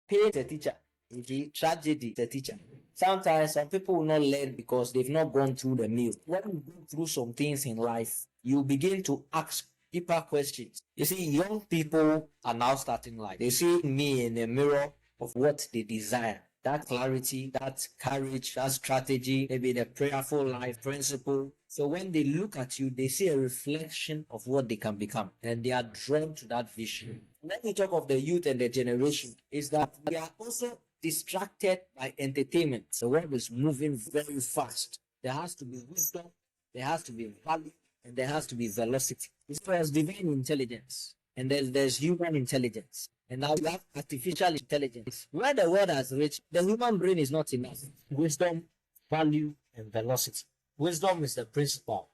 Pain is a teacher. Tragedy is a teacher. Sometimes some people will not learn because they've not gone through the meal. When you go through some things in life, you begin to ask deeper questions. You see, young people are now starting life. They see me in a mirror of what they desire. That clarity, that courage, that strategy, maybe the prayerful life principle. So when they look at you, they see a reflection of what they can become, and they are drawn to that vision. When we talk of the youth and the generation, is that they are also distracted by entertainment. The world is moving very fast. There has to be wisdom, there has to be value, and there has to be velocity. There's divine intelligence, and there's human intelligence. And now you have artificial intelligence. Where the world has reached, the human brain is not enough. Wisdom, value, and velocity. Wisdom is the principle.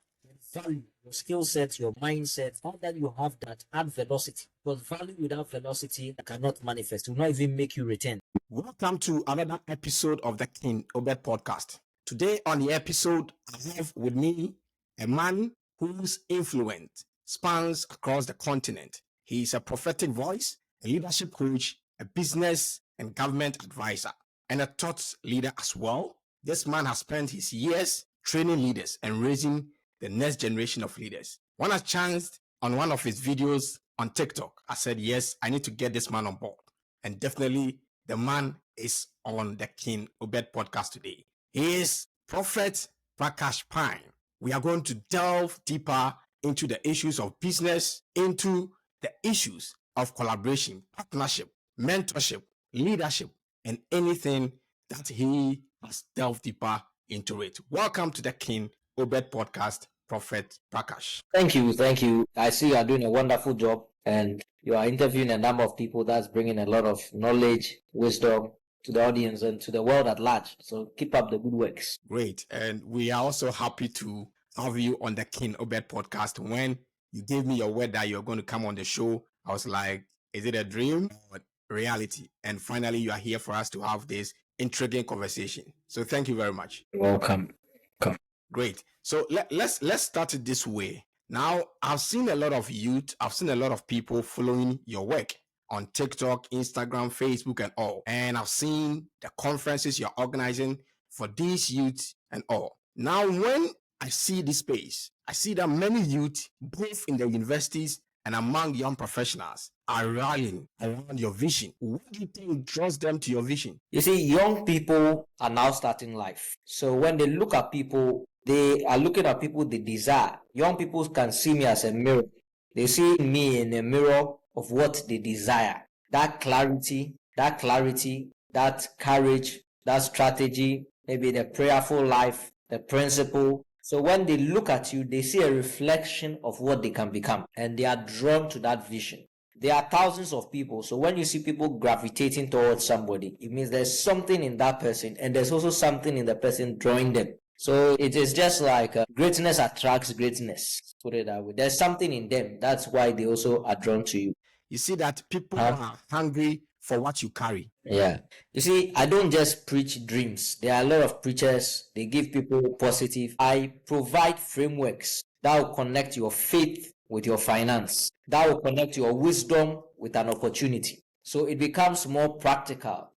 Value, your skill set, your mindset, all that you have that add velocity. But value without velocity cannot manifest. It will not even make you return. Welcome to another episode of the King Obed Podcast. Today on the episode, I have with me a man whose influence spans across the continent. He is a prophetic voice, a leadership coach, a business and government advisor, and a thought leader as well. This man has spent his years training leaders and raising the next generation of leaders. When I chanced on one of his videos on TikTok, I said, yes, I need to get this man on board. And definitely the man is on the King Obed Podcast today. He is Prophet Prakash Pyne. We are going to delve deeper into the issues of business, into the issues of collaboration, partnership, mentorship, leadership, and anything that he has delved deeper into it. Welcome to the King Obed Podcast, Prophet Prakash. Thank you. I see you are doing a wonderful job, and you are interviewing a number of people that's bringing a lot of knowledge, wisdom to the audience and to the world at large. So keep up the good works. Great. And we are also happy to have you on the King Obed Podcast. When you gave me your word that you're going to come on the show, I was like, is it a dream or reality? And finally, you are here for us to have this intriguing conversation. So thank you very much. You're welcome. Great. So let's start it this way. Now, I've seen a lot of youth, I've seen a lot of people following your work on TikTok, Instagram, Facebook, and all. And I've seen the conferences you're organizing for these youth and all. Now, when I see this space, I see that many youth, both in the universities and among young professionals, are rallying around your vision. What do you think draws them to your vision? You see, young people are now starting life. So when they look at people, they are looking at people they desire. Young people can see me as a mirror. They see me in a mirror of what they desire. That clarity, that courage, that strategy, maybe the prayerful life, the principle. So when they look at you, they see a reflection of what they can become, and they are drawn to that vision. There are thousands of people. So when you see people gravitating towards somebody, it means there's something in that person, and there's also something in the person drawing them. So it is just like greatness attracts greatness. Put it that way. There's something in them. That's why they also are drawn to you. You see that people are hungry for what you carry. Yeah. You see, I don't just preach dreams. There are a lot of preachers. They give people positive. I provide frameworks that will connect your faith with your finance. That will connect your wisdom with an opportunity. So it becomes more practical.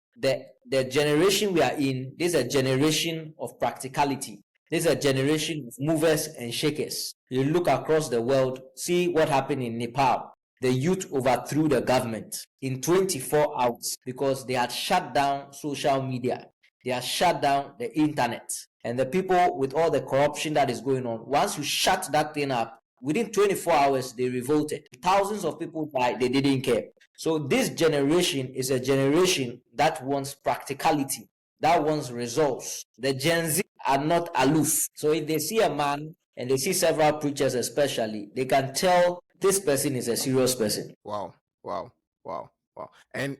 The generation we are in, this is a generation of practicality. This is a generation of movers and shakers. You look across the world, see what happened in Nepal. The youth overthrew the government in 24 hours because they had shut down social media. They had shut down the internet. And the people with all the corruption that is going on, once you shut that thing up, within 24 hours, they revolted. Thousands of people died. They didn't care. So this generation is a generation that wants practicality, that wants results. The Gen Z are not aloof. So if they see a man and they see several preachers especially, they can tell this person is a serious person. Wow. And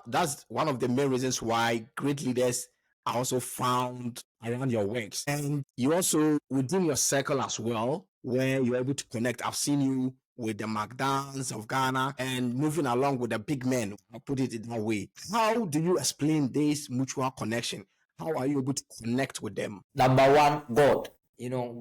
that's one of the main reasons why great leaders are also found around your works. And you also within your circle as well, where you're able to connect. I've seen you with the McDowns of Ghana and moving along with the big men. I'll put it in that way. How do you explain this mutual connection? How are you able to connect with them? Number one, God.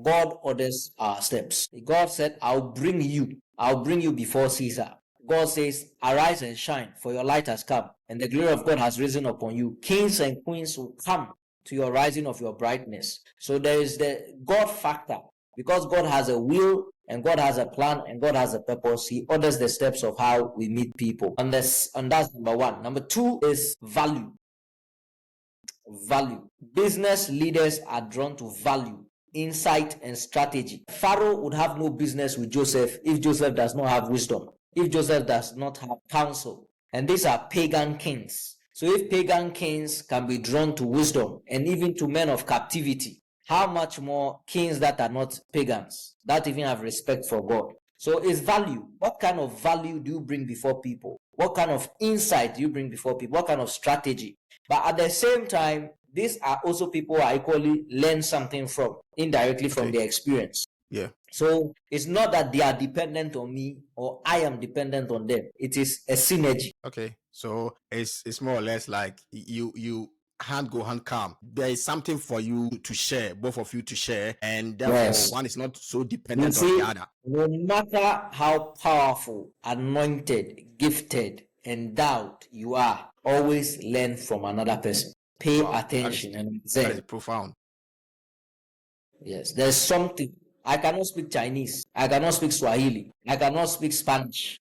God orders our steps. God said, I'll bring you before Caesar. God says, arise and shine, for your light has come, and the glory of God has risen upon you. Kings and queens will come to your rising of your brightness. So there is the God factor. Because God has a will and God has a plan and God has a purpose, He orders the steps of how we meet people. And that's number one. Number two is value. Value. Business leaders are drawn to value, insight, and strategy. Pharaoh would have no business with Joseph if Joseph does not have wisdom, if Joseph does not have counsel. And these are pagan kings. So if pagan kings can be drawn to wisdom and even to men of captivity, how much more kings that are not pagans, that even have respect for God? So it's value. What kind of value do you bring before people? What kind of insight do you bring before people? What kind of strategy? But at the same time, these are also people who I equally learn something from, indirectly from their experience. Yeah. So it's not that they are dependent on me or I am dependent on them. It is a synergy. Okay. So it's more or less like you hand go hand come. There is something for you to share, both of you to share, and therefore one is not so dependent on the other. No matter how powerful, anointed, gifted, endowed you are, always learn from another person. Pay attention and observe. That is profound. Yes, there's something. I cannot speak Chinese. I cannot speak Swahili. I cannot speak Spanish.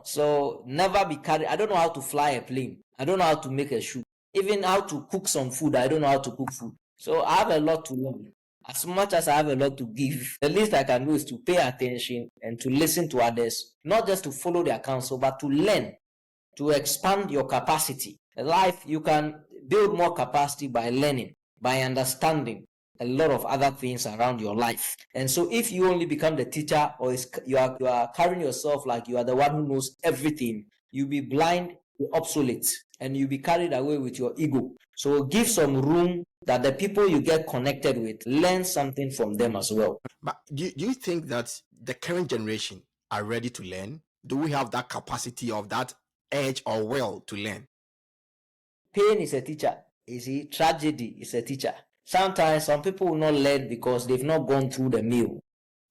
So never be carried. I don't know how to fly a plane. I don't know how to make a shoe. Even how to cook some food, I don't know how to cook food. So I have a lot to learn. As much as I have a lot to give, the least I can do is to pay attention and to listen to others, not just to follow their counsel, but to learn, to expand your capacity. In life, you can build more capacity by learning, by understanding a lot of other things around your life. And so if you only become the teacher, or you are carrying yourself like you are the one who knows everything, you'll be blind, obsolete, and you'll be carried away with your ego. So give some room that the people you get connected with, learn something from them as well. But do you think that the current generation are ready to learn? Do we have that capacity of that edge or will to learn? Pain is a teacher. You see, tragedy is a teacher. Sometimes some people will not learn because they've not gone through the mill.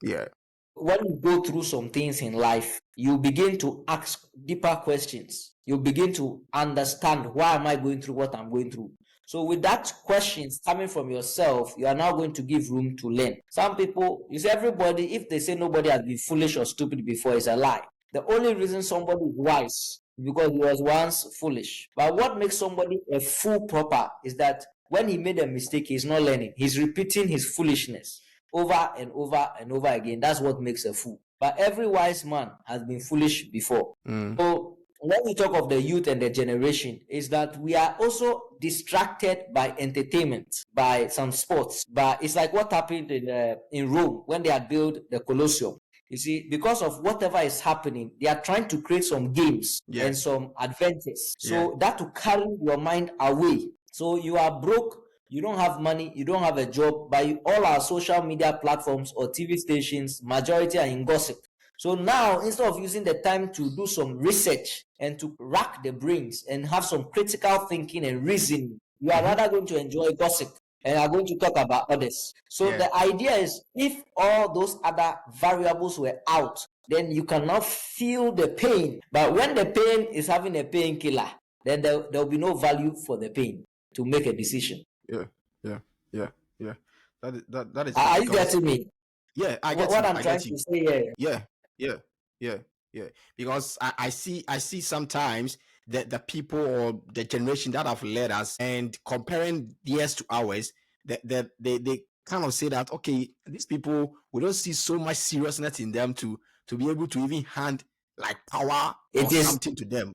Yeah. When you go through some things in life, you begin to ask deeper questions. You begin to understand, why am I going through what I'm going through? So with that questions coming from yourself, you are now going to give room to learn. Some people, you see, everybody, if they say nobody has been foolish or stupid before, it's a lie. The only reason somebody is wise is because he was once foolish. But what makes somebody a fool proper is that when he made a mistake, he's not learning. He's repeating his foolishness over and over and over again. That's what makes a fool. But every wise man has been foolish before. So when we talk of the youth and the generation, is that we are also distracted by entertainment, by some sports. But it's like what happened in Rome when they had built the Colosseum. You see, because of whatever is happening, they are trying to create some games and some adventures. So that to carry your mind away. So you are broke, you don't have money, you don't have a job, but all our social media platforms or TV stations, majority are in gossip. So now, instead of using the time to do some research and to rack the brains and have some critical thinking and reasoning, you are rather going to enjoy gossip and are going to talk about others. So the idea is, if all those other variables were out, then you cannot feel the pain. But when the pain is having a painkiller, then there will be no value for the pain to make a decision. Yeah. That is. Are you getting me? Yeah, I get what you. I'm trying to say here. Yeah. Because I see sometimes that the people or the generation that have led us, and comparing theirs to ours, that they kind of say that, okay, these people, we don't see so much seriousness in them to be able to even hand like power or something to them.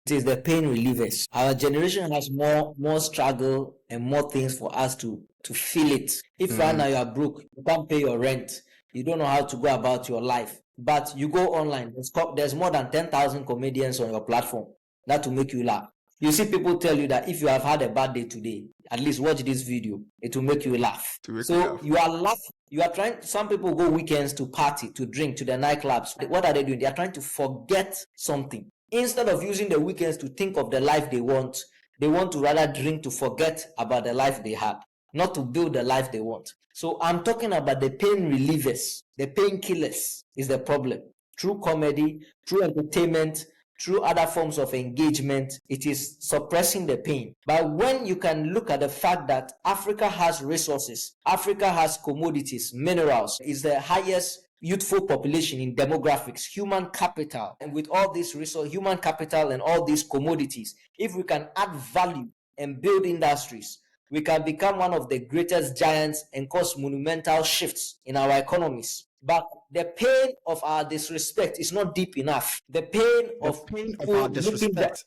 It is the pain relievers. Our generation has more struggle and more things for us to feel it. If right now you are broke, you can't pay your rent, you don't know how to go about your life, but you go online, there's more than 10,000 comedians on your platform that will make you laugh. You see people tell you that if you have had a bad day today, at least watch this video, it will make you laugh. You are laughing. You are trying. Some people go weekends to party, to drink, to the nightclubs. What are they doing? They are trying to forget something. Instead of using the weekends to think of the life they want to rather drink to forget about the life they had, not to build the life they want. So I'm talking about the pain relievers, the painkillers is the problem. through comedy, through entertainment, through other forms of engagement. It is suppressing the pain. But when you can look at the fact that Africa has resources, Africa has commodities, minerals, is the highest youthful population in demographics, human capital, and with all these resources, human capital and all these commodities, if we can add value and build industries, we can become one of the greatest giants and cause monumental shifts in our economies. But the pain of our disrespect is not deep enough. The pain of our disrespect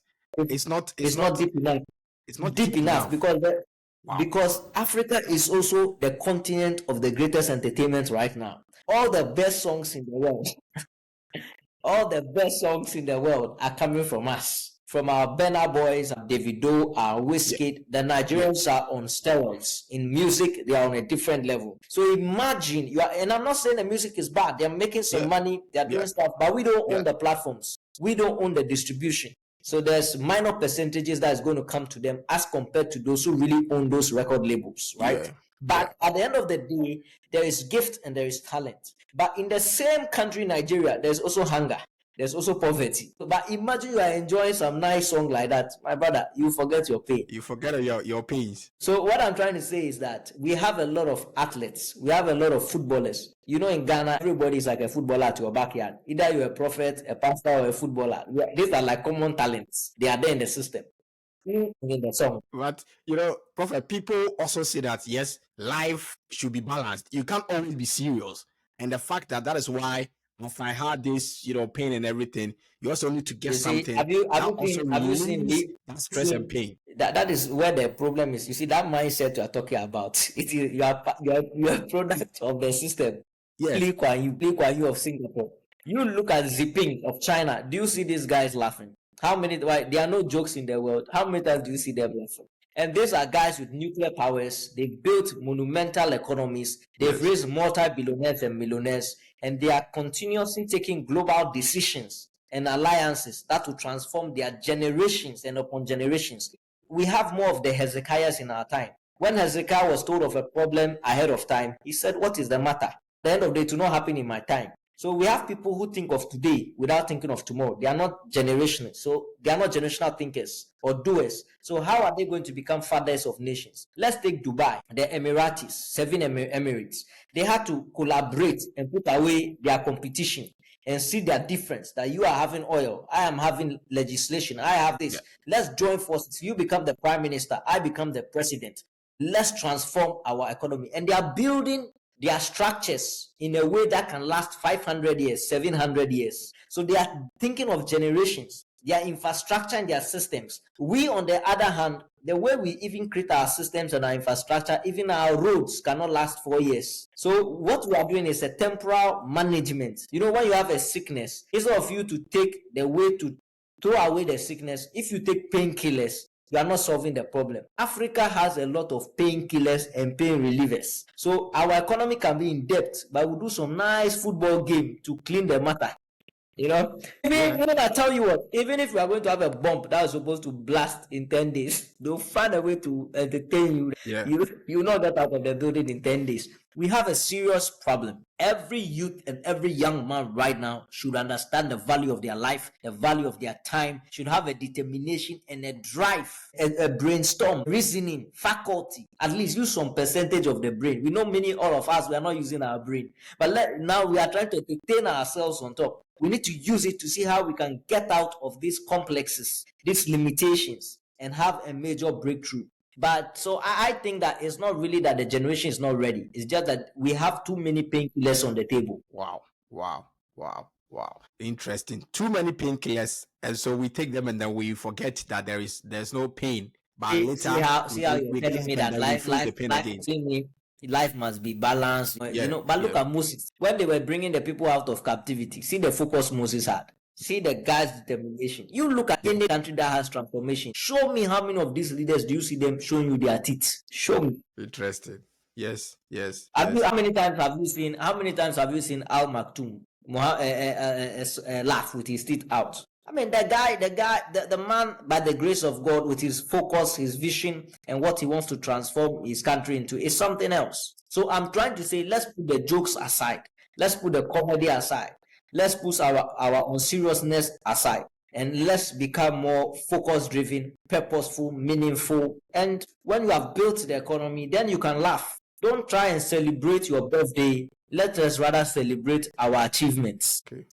is not deep enough. It's not deep enough because because Africa is also the continent of the greatest entertainment right now. All the best songs in the world, all the best songs in the world are coming from us. From our Burna Boys, our Davido, our Wizkid. The Nigerians are on steroids. In music, they are on a different level. So imagine you are, and I'm not saying the music is bad. They're making some money, they're doing stuff, but we don't own the platforms. We don't own the distribution. So there's minor percentages that is going to come to them as compared to those who really own those record labels, right? But at the end of the day, there is gift and there is talent. But in the same country, Nigeria, there's also hunger. There's also poverty. But imagine you are enjoying some nice song like that, my brother, you forget your pain. You forget your pains. So what I'm trying to say is that we have a lot of athletes. We have a lot of footballers. You know, in Ghana, everybody is like a footballer at your backyard. Either you're a prophet, a pastor, or a footballer. These are like common talents. They are there in the system. In the song. But, you know, Prophet, people also say that, yes, life should be balanced. You can't always be serious. And the fact that is why if I had this, you know, pain and everything, you also need to get something. Have you seen that stress and pain? That is where the problem is. You see, that mindset you are talking about, it is you are a product of the system. Yes. Lee Kuan Yew of Singapore. You look at Zipping of China. Do you see these guys laughing? There are no jokes in the world. How many times do you see them laughing? And these are guys with nuclear powers. They built monumental economies. They've raised multi-billionaires and millionaires. And they are continuously taking global decisions and alliances that will transform their generations and upon generations. We have more of the Hezekiahs in our time. When Hezekiah was told of a problem ahead of time, he said, "What is the matter? At the end of the day, it will not happen in my time." So we have people who think of today without thinking of tomorrow. They are not generational. So they are not generational thinkers or doers. So how are they going to become fathers of nations? Let's take Dubai, the Emiratis, 7 Emirates. They had to collaborate and put away their competition and see their difference, that you are having oil, I am having legislation, I have this. Let's join forces. You become the prime minister, I become the president. Let's transform our economy. And they are building their structures in a way that can last 500 years, 700 years. So they are thinking of generations, their infrastructure and their systems. We, on the other hand, the way we even create our systems and our infrastructure, even our roads cannot last 4 years. So what we are doing is a temporal management. You know, when you have a sickness, instead of you to take the way to throw away the sickness, if you take painkillers, you are not solving the problem. Africa has a lot of painkillers and pain relievers. So our economy can be in debt, but we'll do some nice football game to clean the matter. You know, even I tell you what, even if we are going to have a bomb that is supposed to blast in 10 days, they'll find a way to entertain you. You know that out of the building in 10 days. We have a serious problem. Every youth and every young man right now should understand the value of their life, the value of their time, should have a determination and a drive, a brainstorm, reasoning, faculty, at least use some percentage of the brain. We know all of us, we are not using our brain. But now we are trying to entertain ourselves on top. We need to use it to see how we can get out of these complexes, these limitations, and have a major breakthrough. But so I think that it's not really that the generation is not ready. It's just that we have too many painkillers on the table. Wow. Interesting. Too many painkillers, and so we take them and then we forget that there's no pain. But later, see how you're telling me that life must be balanced. You know, but look at Moses. When they were bringing the people out of captivity, see the focus Moses had. See the guy's determination. You look at any country that has transformation. Show me how many of these leaders do you see them showing you their teeth? Show me. Interesting. Yes. How many times have you seen Al Maktoum laugh with his teeth out? I mean, the man, by the grace of God, with his focus, his vision, and what he wants to transform his country into is something else. So I'm trying to say, let's put the jokes aside. Let's put the comedy aside. Let's put our unseriousness aside and let's become more focus driven, purposeful, meaningful. And when you have built the economy, then you can laugh. Don't try and celebrate your birthday. Let us rather celebrate our achievements. Okay.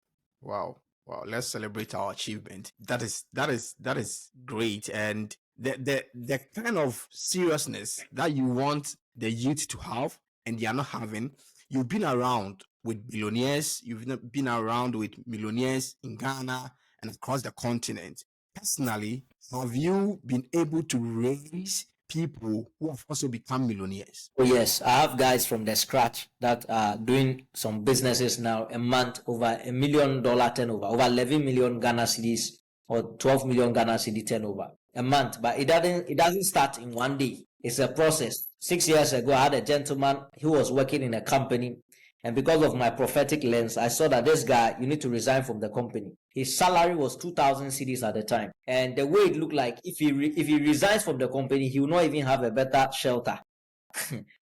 Wow. Wow. Let's celebrate our achievement. That is great. And the kind of seriousness that you want the youth to have and they are not having. You've been around with billionaires, you've been around with millionaires in Ghana and across the continent. Personally, have you been able to raise people who have also become millionaires? Oh, yes, I have guys from the scratch that are doing some businesses now a month over $1 million turnover, over 11 million Ghana cedis or 12 million Ghana cedi turnover a month. But it doesn't start in one day. It's a process. 6 years ago, I had a gentleman who was working in a company. And because of my prophetic lens, I saw that this guy, you need to resign from the company. His salary was 2,000 cedis at the time. And the way it looked like, if he resigns from the company, he will not even have a better shelter.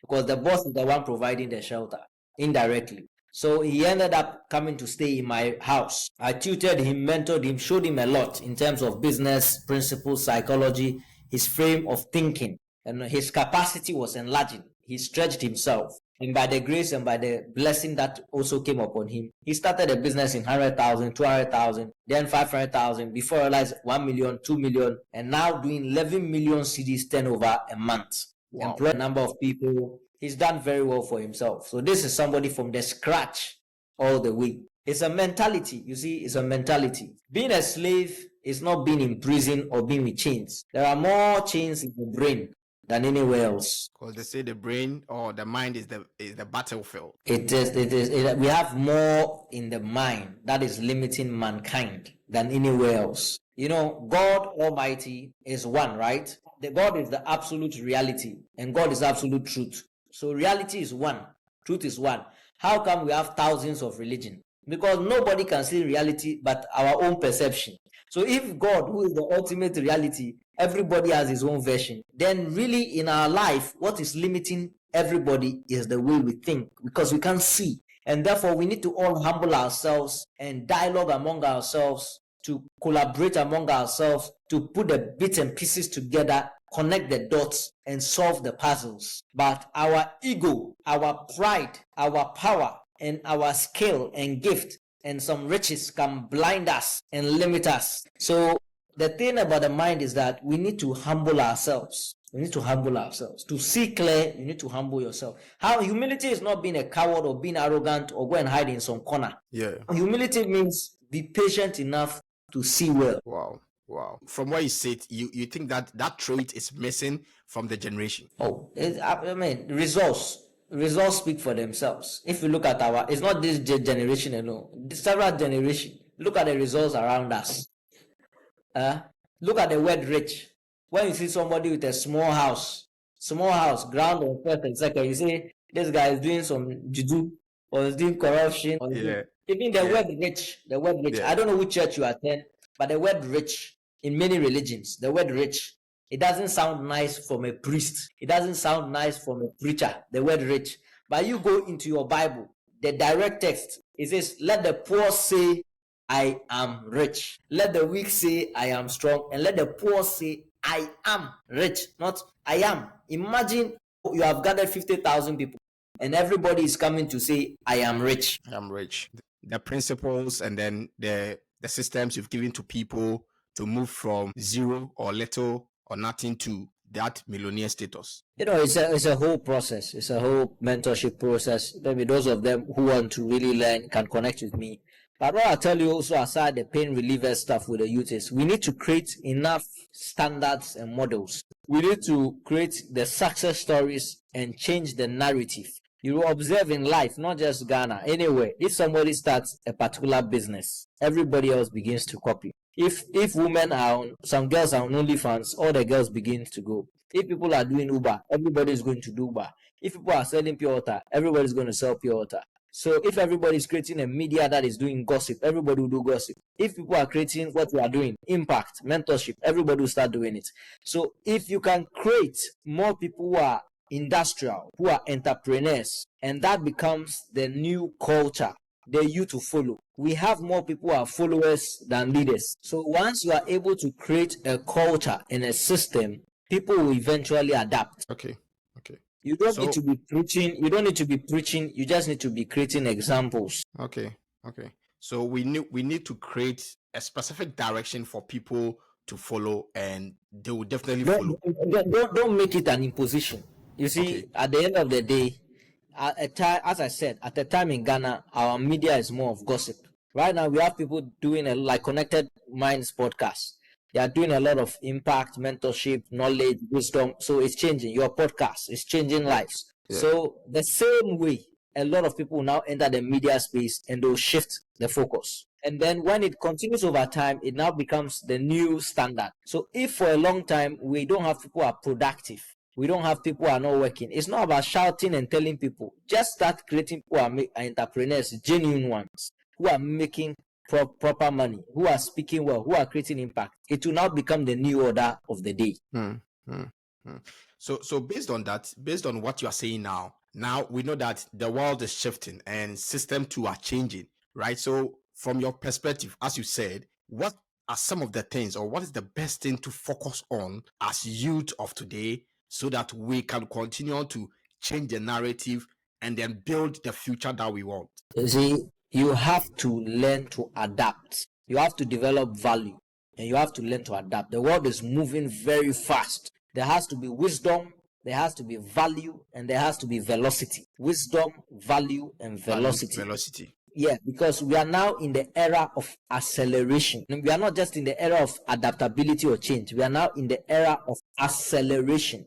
Because the boss is the one providing the shelter indirectly. So he ended up coming to stay in my house. I tutored him, mentored him, showed him a lot in terms of business, principles, psychology, his frame of thinking. And his capacity was enlarging. He stretched himself. And by the grace and by the blessing that also came upon him, he started a business in 100,000, 200,000, then 500,000, before I realized 1 million, 2 million, and now doing 11 million cedis turnover a month. Wow. Employed a number of people. He's done very well for himself. So this is somebody from the scratch all the way. It's a mentality. You see, it's a mentality. Being a slave is not being in prison or being with chains. There are more chains in the brain than anywhere else. Because they say the brain or the mind is the battlefield. It is. We have more in the mind that is limiting mankind than anywhere else. You know, God Almighty is one, right? The God is the absolute reality, and God is absolute truth. So reality is one, truth is one. How come we have thousands of religion? Because nobody can see reality but our own perception. So if God, who is the ultimate reality, everybody has his own version, then really in our life, what is limiting everybody is the way we think, because we can't see. And therefore, we need to all humble ourselves and dialogue among ourselves, to collaborate among ourselves, to put the bits and pieces together, connect the dots, and solve the puzzles. But our ego, our pride, our power, and our skill and gift and some riches can blind us and limit us. So the thing about the mind is that we need to humble ourselves. We need to humble ourselves. To see clear, you need to humble yourself. How humility is not being a coward or being arrogant or go and hide in some corner. Yeah. Humility means be patient enough to see well. Wow. Wow. From where you sit, you think that trait is missing from the generation? Oh, I mean, results speak for themselves. If you look at it's not this generation alone, several generations. Look at the results around us. Look at the word rich. When you see somebody with a small house, ground on first and second, you say this guy is doing some juju or is doing corruption. Even the word rich, yeah. I don't know which church you attend, but the word rich in many religions, the word rich, it doesn't sound nice from a priest. It doesn't sound nice from a preacher, the word rich. But you go into your Bible, the direct text, it says, let the poor say, I am rich. Let the weak say, I am strong. And let the poor say, I am rich, not I am. Imagine you have gathered 50,000 people and everybody is coming to say, I am rich. I am rich. The principles and then the systems you've given to people to move from zero or little or nothing to that millionaire status. You know, it's a whole process. It's a whole mentorship process. Maybe those of them who want to really learn can connect with me. But what I'll tell you also, aside the pain reliever stuff with the youth, is we need to create enough standards and models. We need to create the success stories and change the narrative. You will observe in life, not just Ghana, anywhere. If somebody starts a particular business, everybody else begins to copy. If women are some girls are on OnlyFans, all the girls begin to go. If people are doing Uber, everybody is going to do Uber. If people are selling pure water, everybody is going to sell pure water. So if everybody is creating a media that is doing gossip, everybody will do gossip. If people are creating what we are doing, impact, mentorship, everybody will start doing it. So if you can create more people who are industrial, who are entrepreneurs, and that becomes the new culture, the you to follow. We have more people who are followers than leaders. So once you are able to create a culture and a system, people will eventually adapt. Okay. You don't need So to be preaching. You don't need to be preaching. You just need to be creating examples. okay. So we need to create a specific direction for people to follow, and they will definitely follow. Don't make it an imposition. You see, Okay. at the end of the day, at a time, as I said, at the time in Ghana, our media is more of gossip. Right now, we have people doing like Connected Minds podcast. They are doing a lot of impact, mentorship, knowledge, wisdom. So it's changing. Your podcast is changing lives. Yeah. So the same way, a lot of people now enter the media space and they'll shift the focus. And then when it continues over time, it now becomes the new standard. So if for a long time we don't have people who are productive, we don't have people who are not working, it's not about shouting and telling people. Just start creating people who are entrepreneurs, genuine ones, who are making proper money, who are speaking well, who are creating impact. It will now become the new order of the day. So based on that, based on what you are saying now we know that the world is shifting and systems too are changing, right? So from your perspective, as you said, what are some of the things, or what is the best thing to focus on as youth of today, so that we can continue to change the narrative and then build the future that we want? You see, you have to learn to adapt. You have to develop value, and you have to learn to adapt. The world is moving very fast. There has to be wisdom, there has to be value, and there has to be velocity. Wisdom, value, and velocity. Yeah, because we are now in the era of acceleration. We are not just in the era of adaptability or change. We are now in the era of acceleration.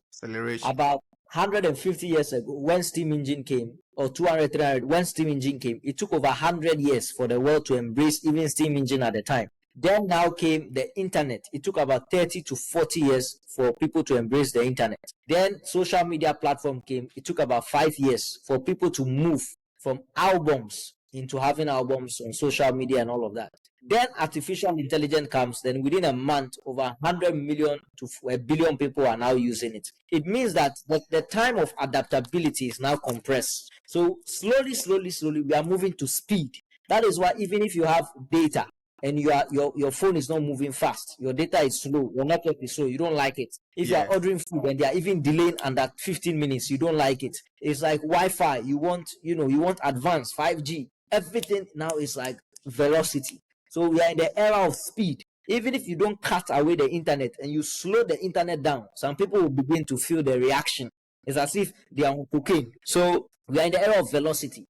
About 150 years ago, when steam engine came, or 200, 300, when steam engine came, it took over 100 years for the world to embrace even steam engine at the time. Then now came the internet. It took about 30 to 40 years for people to embrace the internet. Then social media platform came. It took about 5 years for people to move from albums into having albums on social media and all of that. Then artificial intelligence comes. Then within a month, over 100 million to 1 billion people are now using it. It means that the time of adaptability is now compressed. So slowly, we are moving to speed. That is why even if you have data and your phone is not moving fast, your data is slow, your network is slow, you don't like it. If you are ordering food and they are even delaying under 15 minutes, you don't like it. It's like Wi-Fi. You want advanced 5G. Everything now is like velocity. So we are in the era of speed. Even if you don't cut away the internet and you slow the internet down, some people will begin to feel the reaction. It's as if they are on cocaine. So we are in the era of velocity.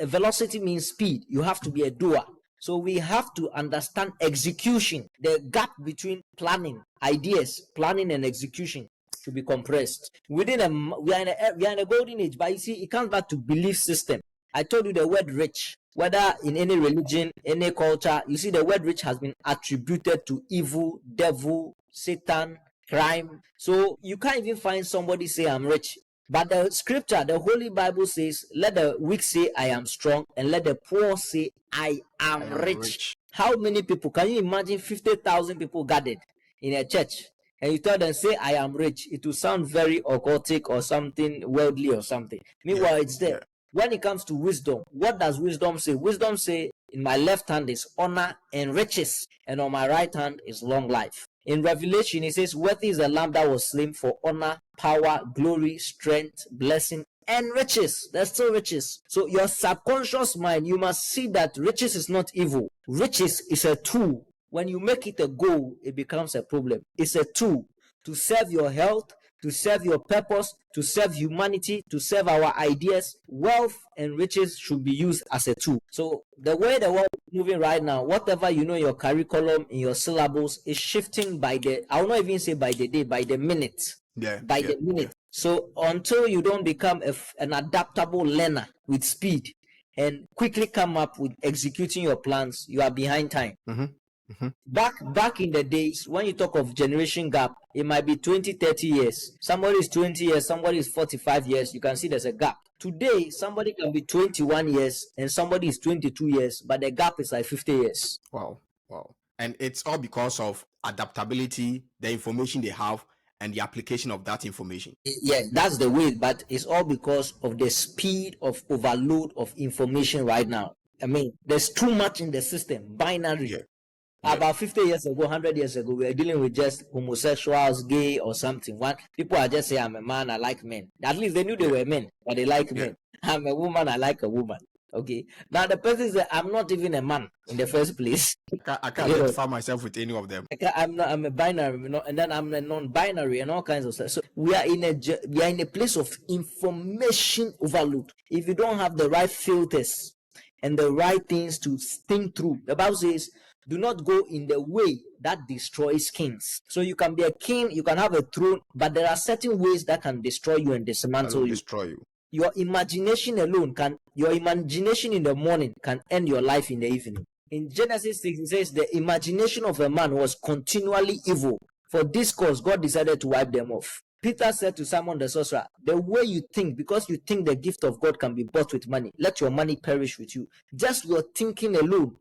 Velocity means speed. You have to be a doer. So we have to understand execution. The gap between planning, ideas, planning and execution should be compressed. We are in a golden age, but you see, it comes back to belief system. I told you the word rich, whether in any religion, any culture, you see the word rich has been attributed to evil, devil, Satan, crime. So you can't even find somebody say I'm rich. But the scripture, the Holy Bible says, let the weak say I am strong, and let the poor say I am rich. How many people, can you imagine 50,000 people gathered in a church, and you tell them, say I am rich? It will sound very occultic or something worldly or something. Meanwhile, it's there. Yeah. When it comes to wisdom, what does wisdom say? Wisdom say, in my left hand is honor and riches, and on my right hand is long life. In Revelation, it says, worthy is the lamb that was slain for honor, power, glory, strength, blessing, and riches. There's still riches. So your subconscious mind, you must see that riches is not evil. Riches is a tool. When you make it a goal, it becomes a problem. It's a tool to serve your health, to serve your purpose, to serve humanity, to serve our ideas. Wealth and riches should be used as a tool. So the way the world is moving right now, whatever you know in your curriculum, in your syllabus, is shifting by the, I will not even say by the day, by the minute. By the minute. So until you don't become an adaptable learner with speed and quickly come up with executing your plans, you are behind time. Back in the days, when you talk of generation gap, it might be 20, 30 years. Somebody is 20 years, somebody is 45 years. You can see there's a gap. Today, somebody can be 21 years and somebody is 22 years, but the gap is like 50 years. Wow. And it's all because of adaptability, the information they have, and the application of that information. Yeah, that's the way, but it's all because of the speed of overload of information right now. I mean, there's too much in the system, binary. Yeah. Yeah. About 50 years ago, 100 years ago, we were dealing with just homosexuals, gay, or something. One people are just saying, I'm a man, I like men. At least they knew they were men, but they like men. I'm a woman, I like a woman. Okay. Now the person said, I'm not even a man in the first place. I can't identify myself with any of them. I'm a binary, and then I'm a non-binary and all kinds of stuff. So we are in a place of information overload. If you don't have the right filters and the right things to think through, the Bible says, do not go in the way that destroys kings. So you can be a king, you can have a throne, but there are certain ways that can destroy you and dismantle you. Destroy you. Your imagination alone your imagination in the morning can end your life in the evening. In Genesis 6, it says the imagination of a man was continually evil. For this cause, God decided to wipe them off. Peter said to Simon the sorcerer, the way you think, because you think the gift of God can be bought with money, let your money perish with you. Just your thinking alone.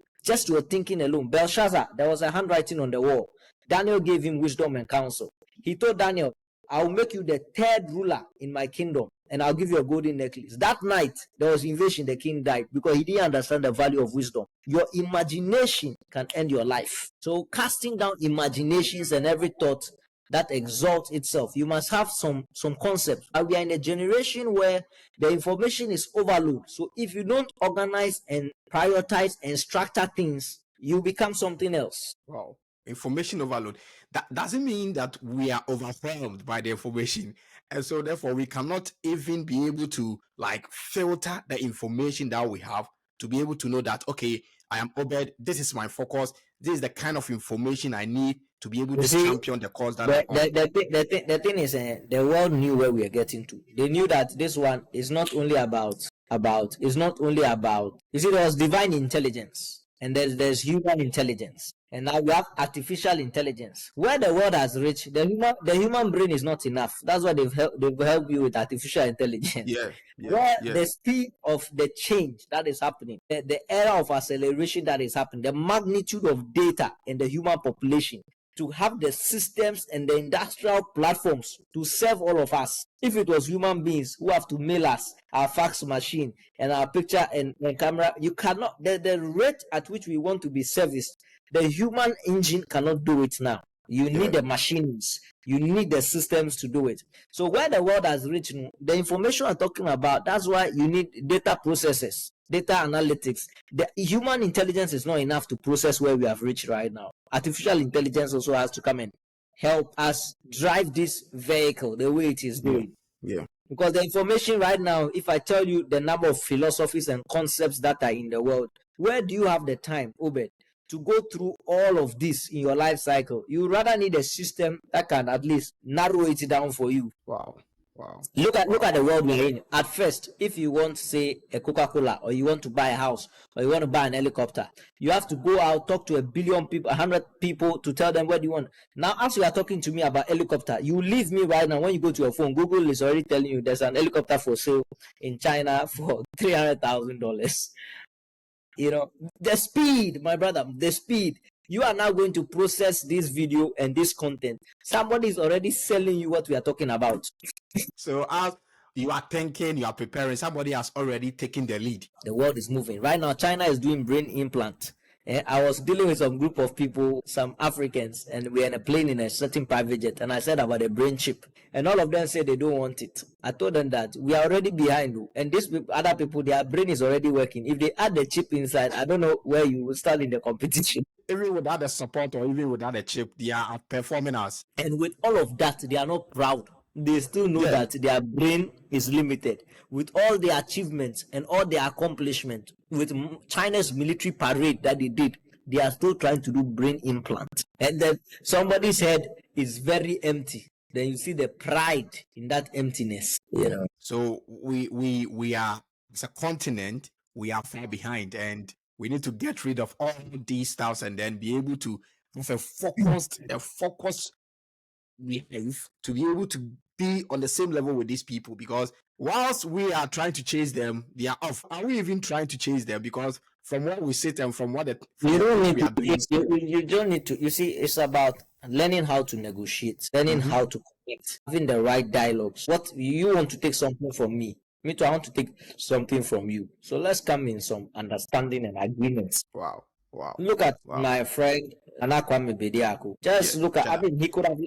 Belshazzar, there was a handwriting on the wall. Daniel gave him wisdom and counsel. He told Daniel, I will make you the third ruler in my kingdom, and I'll give you a golden necklace. That night, there was invasion, the king died because he didn't understand the value of wisdom. Your imagination can end your life. So casting down imaginations and every thought that exalts itself, you must have some concepts. And we are in a generation where the information is overload. So if you don't organize and prioritize and structure things, you become something else. Wow. Information overload. That doesn't mean that we are overwhelmed by the information, and so therefore we cannot even be able to filter the information that we have to be able to know that, okay, I am Obed, this is my focus, this is the kind of information I need to be able to champion the cause that the thing is, the world knew where we are getting to. They knew that this one is not only about you see, there was divine intelligence and there's human intelligence, and now we have artificial intelligence. Where the world has reached, the human brain is not enough. That's why they've helped you with artificial intelligence. The speed of the change that is happening, the era of acceleration that is happening, the magnitude of data in the human population, to have the systems and the industrial platforms to serve all of us. If it was human beings who have to mail us our fax machine and our picture and camera, you cannot, the rate at which we want to be serviced, the human engine cannot do it now. You need the machines, you need the systems to do it. So where the world has reached, the information I'm talking about, that's why you need data processes, data analytics. The human intelligence is not enough to process where we have reached right now. Artificial intelligence also has to come and help us drive this vehicle the way it is doing. Because the information right now, if I tell you the number of philosophies and concepts that are in the world, where do you have the time, Obed, to go through all of this in your life cycle? You rather need a system that can at least narrow it down for you. Wow. Look at the world we're in. At first, if you want, say, a Coca-Cola, or you want to buy a house, or you want to buy an helicopter, you have to go out, talk to 1 billion people, 100 people to tell them what you want. Now, as you are talking to me about helicopter, you leave me right now. When you go to your phone, Google is already telling you there's an helicopter for sale in China for $300,000. You know, the speed, my brother, the speed. You are now going to process this video and this content. Somebody is already selling you what we are talking about. So as you are thinking, you are preparing, somebody has already taken the lead. The world is moving. Right now, China is doing brain implant. I was dealing with some group of people, some Africans, and we were in a plane in a certain private jet, and I said about a brain chip, and all of them said they don't want it. I told them that we are already behind you, and these people, other people, their brain is already working. If they add the chip inside, I don't know where you will start in the competition. Even without the support or even without the chip, they are performing us. And with all of that, they are not proud. They still know that their brain is limited. With all the achievements and all the accomplishments, with China's military parade that they did, they are still trying to do brain implant. And then somebody's head is very empty. Then you see the pride in that emptiness. You know. So we are, as a continent, we are far behind, and we need to get rid of all these stuffs and then be able to have a focused life to be able to be on the same level with these people, because whilst we are trying to chase them, they are off. Are we even trying to chase them? Because from what we sit and from what you don't need to. You see, it's about learning how to negotiate, learning how to connect, having the right dialogues. What you want to take something from me, Me too, I want to take something from you. So let's come in some understanding and agreements. Wow. Wow. Look at Wow. my friend Anakwame Bediako. Yeah. Just look at, I Yeah. mean,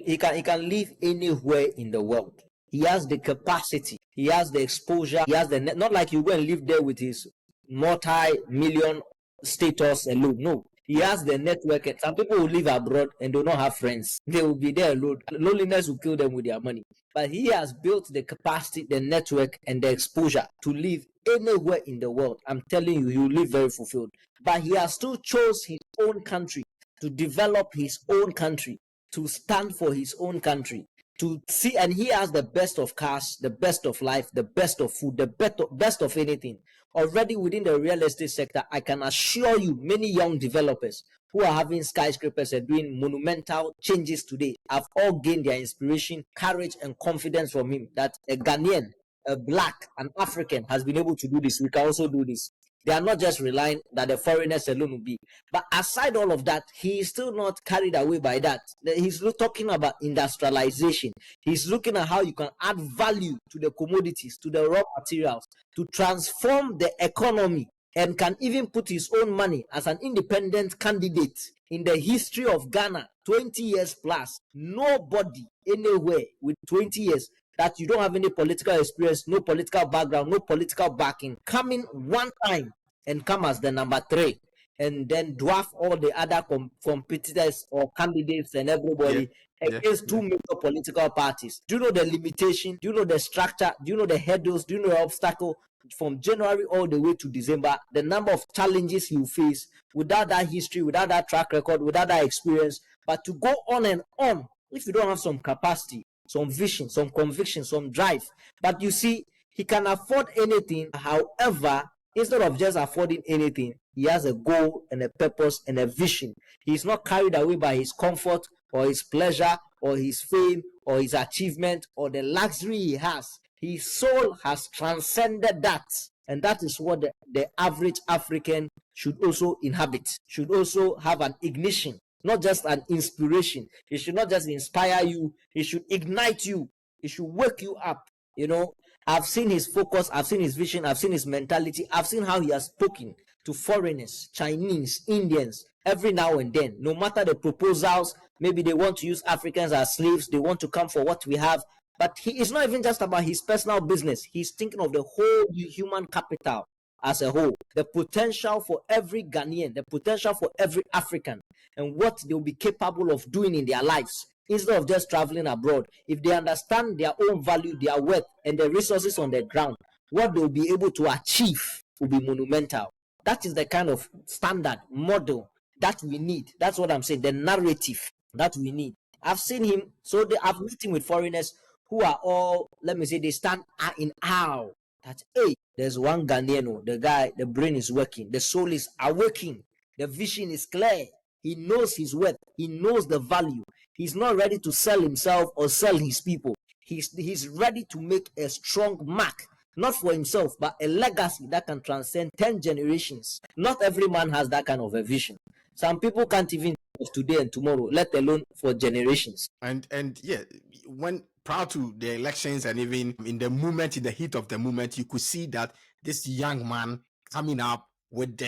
he can live anywhere in the world. He has the capacity, he has the exposure, he has the not like you go and live there with his multi-million status alone. No, he has the network. And some people will live abroad and do not have friends. They will be there alone. Loneliness will kill them with their money. But he has built the capacity, the network, and the exposure to live anywhere in the world. I'm telling you, he will live very fulfilled. But he has still chose his own country, to develop his own country, to stand for his own country, to see. And he has the best of cars, the best of life, the best of food, the best of anything. Already within the real estate sector, I can assure you, many young developers who are having skyscrapers and doing monumental changes today have all gained their inspiration, courage, and confidence from him. That a Ghanaian, a black, an African has been able to do this. We can also do this. They are not just relying that the foreigners alone will be. But aside all of that, he is still not carried away by that. He's not talking about industrialization. He's looking at how you can add value to the commodities, to the raw materials, to transform the economy, and can even put his own money as an independent candidate. In the history of Ghana, 20 years plus, nobody anywhere with 20 years that you don't have any political experience, no political background, no political backing, come in one time and come as the number 3, and then dwarf all the other competitors or candidates and Yeah. everybody Yeah. against two major political parties. Do you know the limitation? Do you know the structure? Do you know the hurdles? Do you know the obstacle? From January all the way to December, the number of challenges you face without that history, without that track record, without that experience. But to go on and on, if you don't have some capacity, some vision, some conviction, some drive. But you see, he can afford anything. However, instead of just affording anything, he has a goal and a purpose and a vision. He's not carried away by his comfort or his pleasure or his fame or his achievement or the luxury he has. His soul has transcended that. And that is what the average African should also inhabit, should also have an ignition, not just an inspiration. It should not just inspire you, it should ignite you, it should wake you up. You know, I've seen his focus, I've seen his vision, I've seen his mentality, I've seen how he has spoken to foreigners, Chinese, Indians, every now and then. No matter the proposals, maybe they want to use Africans as slaves, they want to come for what we have. But he is not even just about his personal business. He's thinking of the whole human capital as a whole, the potential for every Ghanaian, the potential for every African, and what they'll be capable of doing in their lives instead of just traveling abroad. If they understand their own value, their worth, and the resources on the ground, what they'll be able to achieve will be monumental. That is the kind of standard model that we need. That's what I'm saying, the narrative that we need. I've seen him, so I've met him with foreigners who are all, let me say, they stand in awe that, hey, there's one Ghanaian, the guy, the brain is working, the soul is awaking, the vision is clear, he knows his worth, he knows the value, he's not ready to sell himself or sell his people. He's ready to make a strong mark, not for himself, but a legacy that can transcend 10 generations. Not every man has that kind of a vision. Some people can't even of today and tomorrow, let alone for generations. And yeah, when prior to the elections and even in the movement, in the heat of the movement, you could see that this young man coming up with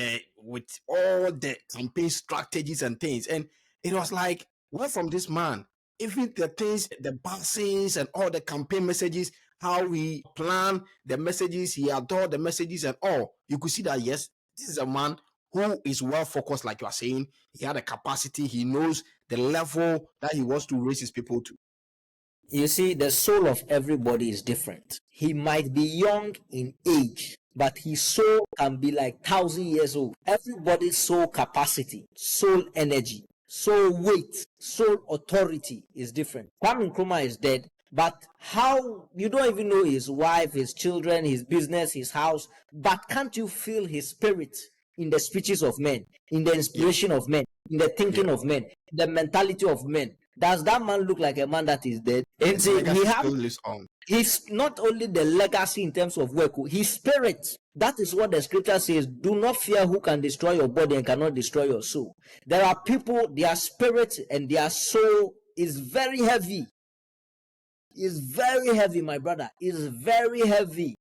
all the campaign strategies and things, and it was like, well, from this man, even the things, the buses and all the campaign messages, how he planned the messages, he adored the messages and all, you could see that yes, this is a man who is well focused, like you are saying. He had a capacity, he knows the level that he wants to raise his people to. You see, the soul of everybody is different. He might be young in age, but his soul can be like 1,000 years old. Everybody's soul capacity, soul energy, soul weight, soul authority is different. Kwame Nkrumah is dead, but how, you don't even know his wife, his children, his business, his house, but can't you feel his spirit in the speeches of men, in the inspiration of men, in the thinking of men, in the mentality of men? Does that man look like a man that is dead? And His legacy he have, still lives on. he's not only the legacy in terms of work, his spirit. That is what the scripture says. Do not fear who can destroy your body and cannot destroy your soul. There are people, their spirit and their soul is very heavy. Is very heavy, my brother. Is very heavy.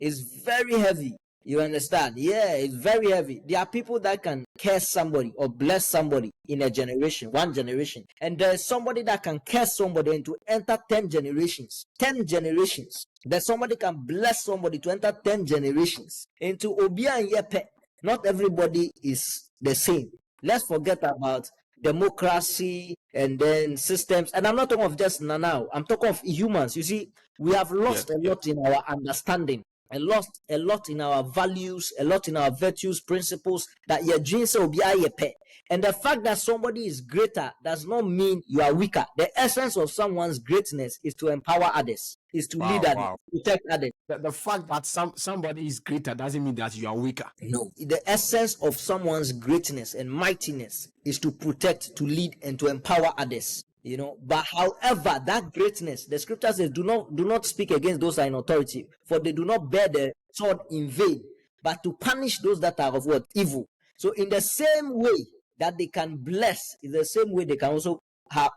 is very heavy. You understand? Yeah, it's very heavy. There are people that can curse somebody or bless somebody in a generation, one generation. And there's somebody that can curse somebody and to enter 10 generations. 10 generations. There's somebody can bless somebody to enter 10 generations. Into Obia and Yepe, not everybody is the same. Let's forget about democracy and then systems. And I'm not talking of just now. I'm talking of humans. You see, we have lost a lot in our understanding. I lost a lot in our values, a lot in our virtues, principles that your genes will be pay. And the fact that somebody is greater does not mean you are weaker. The essence of someone's greatness is to empower others, is to lead others, protect others. The fact that somebody is greater doesn't mean that you are weaker. No, the essence of someone's greatness and mightiness is to protect, to lead, and to empower others. You know, but however, that greatness, the scripture says, do not speak against those that are in authority, for they do not bear the sword in vain, but to punish those that are of what? Evil. So in the same way that they can bless, in the same way they can also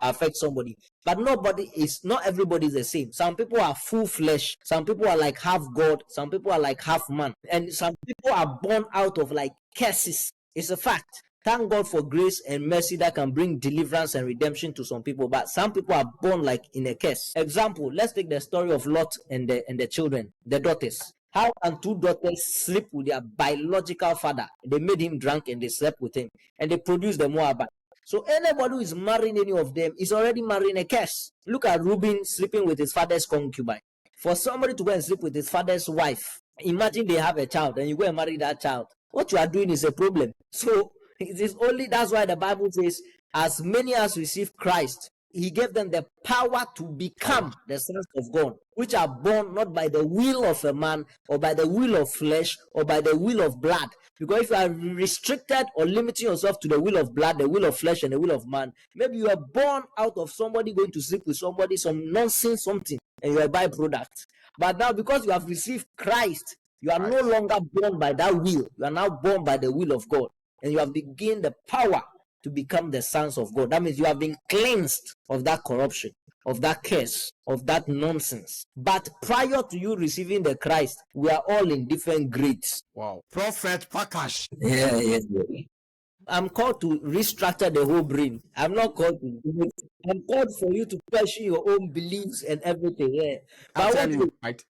affect somebody. But not everybody is the same. Some people are full flesh, some people are like half God, some people are like half man, and some people are born out of like curses. It's a fact. Thank God for grace and mercy that can bring deliverance and redemption to some people, but some people are born like in a curse. Example, let's take the story of Lot and the children, the daughters. How can two daughters sleep with their biological father? They made him drunk and they slept with him, and they produced the Moabite. So anybody who is marrying any of them is already marrying a curse. Look at Reuben sleeping with his father's concubine. For somebody to go and sleep with his father's wife, imagine they have a child and you go and marry that child. What you are doing is a problem. So it is only, that's why the Bible says, as many as receive Christ, he gave them the power to become the sons of God, which are born not by the will of a man or by the will of flesh or by the will of blood. Because if you are restricted or limiting yourself to the will of blood, the will of flesh, and the will of man, maybe you are born out of somebody going to sleep with somebody, some nonsense, something, and you are a byproduct. But now, because you have received Christ, you are no longer born by that will. You are now born by the will of God. And you have gained the power to become the sons of God. That means you have been cleansed of that corruption, of that curse, of that nonsense. But prior to you receiving the Christ, we are all in different grades. Wow. Prophet Prakash. Yeah. I'm called to restructure the whole brain. I'm not called to. I'm called for you to question your own beliefs and everything. Yeah. But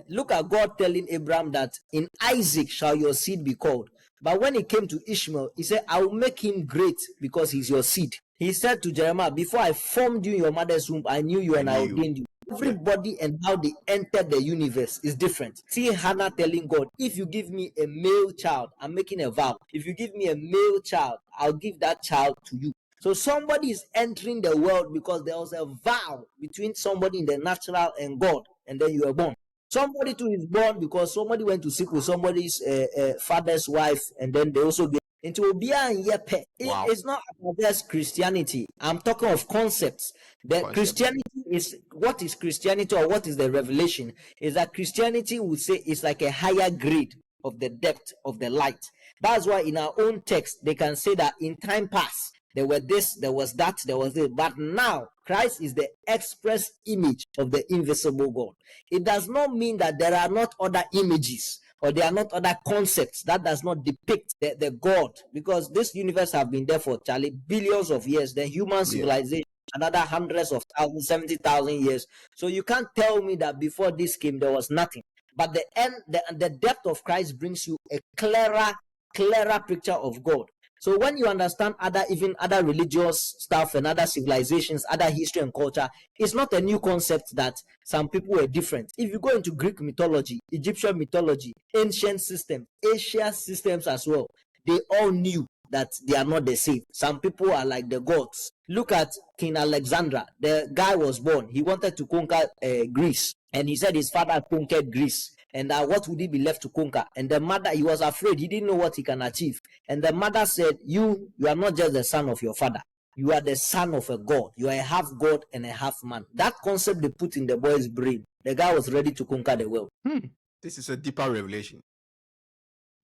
look at God telling Abraham that in Isaac shall your seed be called. But when it came to Ishmael, he said, I will make him great because he's your seed. He said to Jeremiah, before I formed you in your mother's womb, I knew you and I ordained you. Everybody and how they entered the universe is different. See Hannah telling God, if you give me a male child, I'm making a vow. If you give me a male child, I'll give that child to you. So somebody is entering the world because there was a vow between somebody in the natural and God, and then you were born. Somebody too is born because somebody went to sleep with somebody's father's wife, and then they also get into Obia and Yepe. It's not about just Christianity. I'm talking of concepts. Christianity is, what is Christianity, or what is the revelation? Is that Christianity would say it's like a higher grade of the depth of the light. That's why in our own text they can say that in time past there were this, there was that, there was this, but now Christ is the express image of the invisible God. It does not mean that there are not other images or there are not other concepts that does not depict the God, because this universe have been there for billions of years. The human civilization, another hundreds of thousands, 70,000 years. So you can't tell me that before this came there was nothing. But the depth of Christ brings you a clearer picture of God. So when you understand even other religious stuff and other civilizations, other history and culture, it's not a new concept that some people were different. If you go into Greek mythology, Egyptian mythology, ancient systems, Asian systems as well, they all knew that they are not the same. Some people are like the gods. Look at King Alexander. The guy was born. He wanted to conquer Greece. And he said his father conquered Greece. And what would he be left to conquer? And the mother, he was afraid. He didn't know what he can achieve. And the mother said, you are not just the son of your father. You are the son of a God. You are a half God and a half man. That concept they put in the boy's brain. The guy was ready to conquer the world. This is a deeper revelation.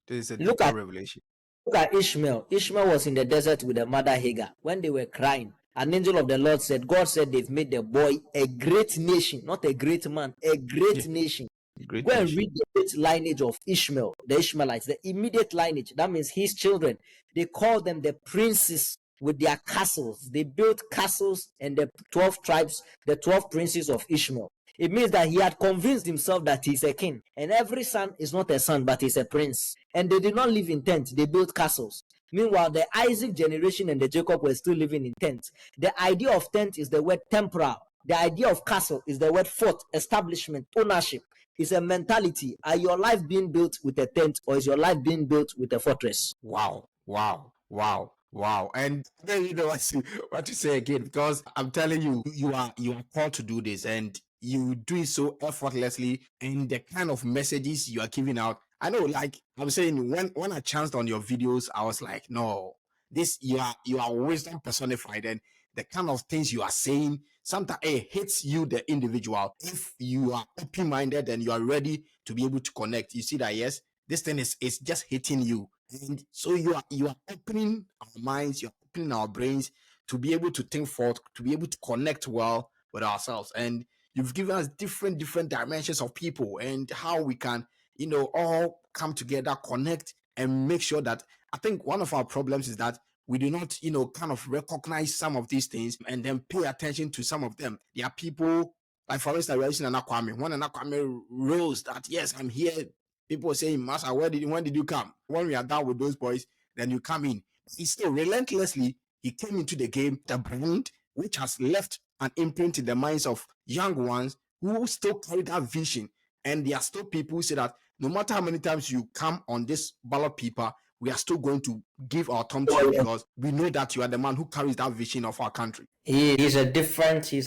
Look at Ishmael. Ishmael was in the desert with the mother Hagar. When they were crying, an angel of the Lord said, God said they've made the boy a great nation, not a great man, a great nation. Great Go and nation. read the great lineage of Ishmael, the Ishmaelites, the immediate lineage. That means his children. They call them the princes with their castles. They built castles, and the 12 tribes, the 12 princes of Ishmael. It means that he had convinced himself that he's a king, and every son is not a son but is a prince. And they did not live in tents, they built castles. Meanwhile, the Isaac generation and the Jacob were still living in tents. The idea of tent is the word temporal. The idea of castle is the word fort, establishment, ownership. It's a mentality. Are your life being built with a tent, or is your life being built with a fortress? Wow, wow, wow, wow. And then you know what to say again, because I'm telling you, you are called to do this, and you do it so effortlessly, and the kind of messages you are giving out. I know, like I'm saying, when I chanced on your videos, I was like, no, this you are wisdom personified, and the kind of things you are saying sometimes it hits you, the individual. If you are open-minded and you are ready to be able to connect, you see that yes, this thing is just hitting you. And so you are opening our minds, you're opening our brains to be able to think forth, to be able to connect well with ourselves. And you've given us different dimensions of people and how we can, all come together, connect, and make sure that I think one of our problems is that we do not, kind of recognize some of these things and then pay attention to some of them. There are people, like for instance, we're using Anakwame. When Anakwame rose that, yes, I'm here. People are saying, Master, when did you come? When we are done with those boys, then you come in. He still relentlessly, he came into the game, the brand, which has left an imprint in the minds of young ones who still carry that vision. And there are still people who say that no matter how many times you come on this ballot paper, we are still going to give our thumb to you because we know that you are the man who carries that vision of our country. He's a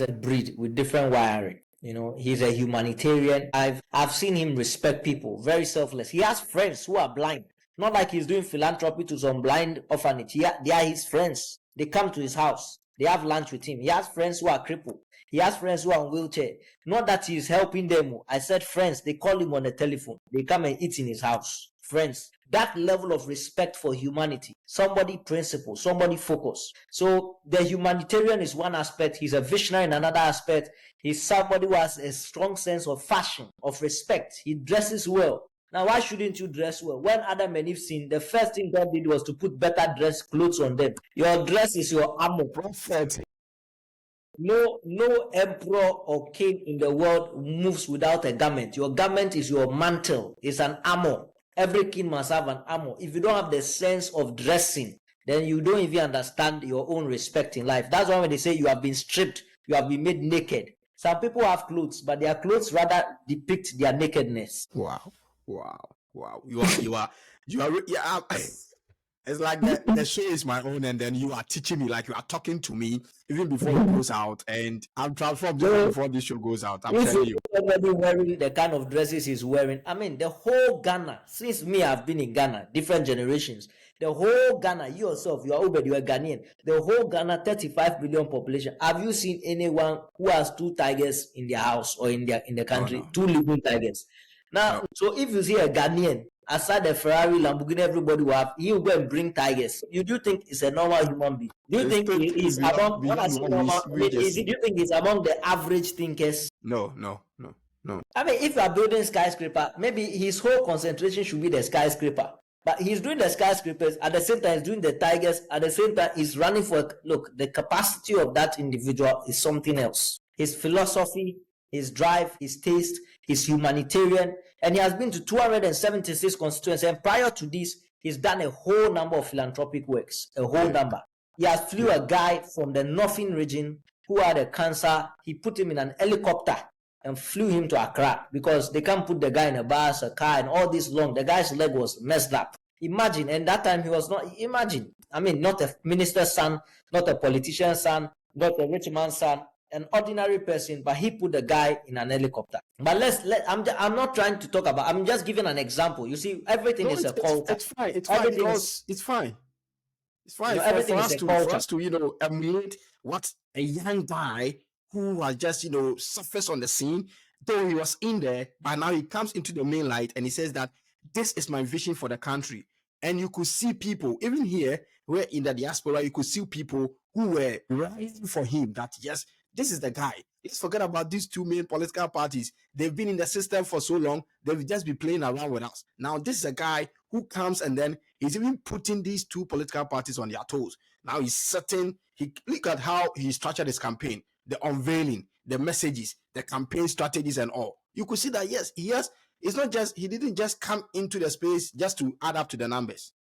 breed with different wiring. He's a humanitarian. I've seen him respect people, very selfless. He has friends who are blind. Not like he's doing philanthropy to some blind orphanage. They are his friends. They come to his house. They have lunch with him. He has friends who are crippled. He has friends who are on wheelchair. Not that he's helping them. I said friends. They call him on the telephone. They come and eat in his house. Friends. That level of respect for humanity. Somebody principle. Somebody focus. So the humanitarian is one aspect. He's a visionary in another aspect. He's somebody who has a strong sense of fashion, of respect. He dresses well. Now, why shouldn't you dress well? When Adam and Eve sinned, the first thing God did was to put better dress clothes on them. Your dress is your armor. Prophet. No emperor or king in the world moves without a garment. Your garment is your mantle. It's an armor. Every king must have an armor. If you don't have the sense of dressing, then you don't even understand your own respect in life. That's why when they say you have been stripped, you have been made naked. Some people have clothes, but their clothes rather depict their nakedness. Wow. You are, yeah. It's like the show is my own, and then you are teaching me, like you are talking to me even before it goes out, and I'm transformed just before this show goes out. I'm telling you. Everybody wearing the kind of dresses he's wearing. I mean, the whole Ghana, since me, I've been in Ghana, different generations. The whole Ghana, you yourself, you are Obed, you are Ghanaian. The whole Ghana, 35 billion population. Have you seen anyone who has 2 tigers in their house or in the country? No. 2 living tigers. Now, so if you see a Ghanaian, aside the Ferrari, Lamborghini, everybody will have, he will go and bring tigers. You do think it's a normal human being? Do you think he's among, when I say normal, do you think he's among the average thinkers? No. I mean, if you are building skyscraper, maybe his whole concentration should be the skyscraper. But he's doing the skyscrapers, at the same time he's doing the tigers, at the same time he's running for, look, the capacity of that individual is something else. His philosophy, his drive, his taste, his humanitarian, and he has been to 276 constituencies. And prior to this, he's done a whole number of philanthropic works, a whole number. He has flew a guy from the northern region who had a cancer. He put him in an helicopter and flew him to Accra because they can't put the guy in a bus, a car, and all this long. The guy's leg was messed up. Imagine, and that time he was not, imagine, I mean, not a minister's son, not a politician's son, not a rich man's son, an ordinary person, but he put the guy in an helicopter. But I'm not trying to talk about, I'm just giving an example. You see, everything is a culture. It's fine. It's fine because it's fine. It's fine for us to emulate what a young guy who has just surfaced on the scene, though he was in there, but now he comes into the main light and he says that this is my vision for the country. And you could see people, even here, where in the diaspora, you could see people who were rising for him, that yes, this is the guy. Let's forget about these two main political parties. They've been in the system for so long, they've just been playing around with us. Now, this is a guy who comes and then he's even putting these two political parties on their toes. Now he's setting, look at how he structured his campaign, the unveiling, the messages, the campaign strategies and all. You could see that, yes, it's not just, he didn't just come into the space just to add up to the numbers.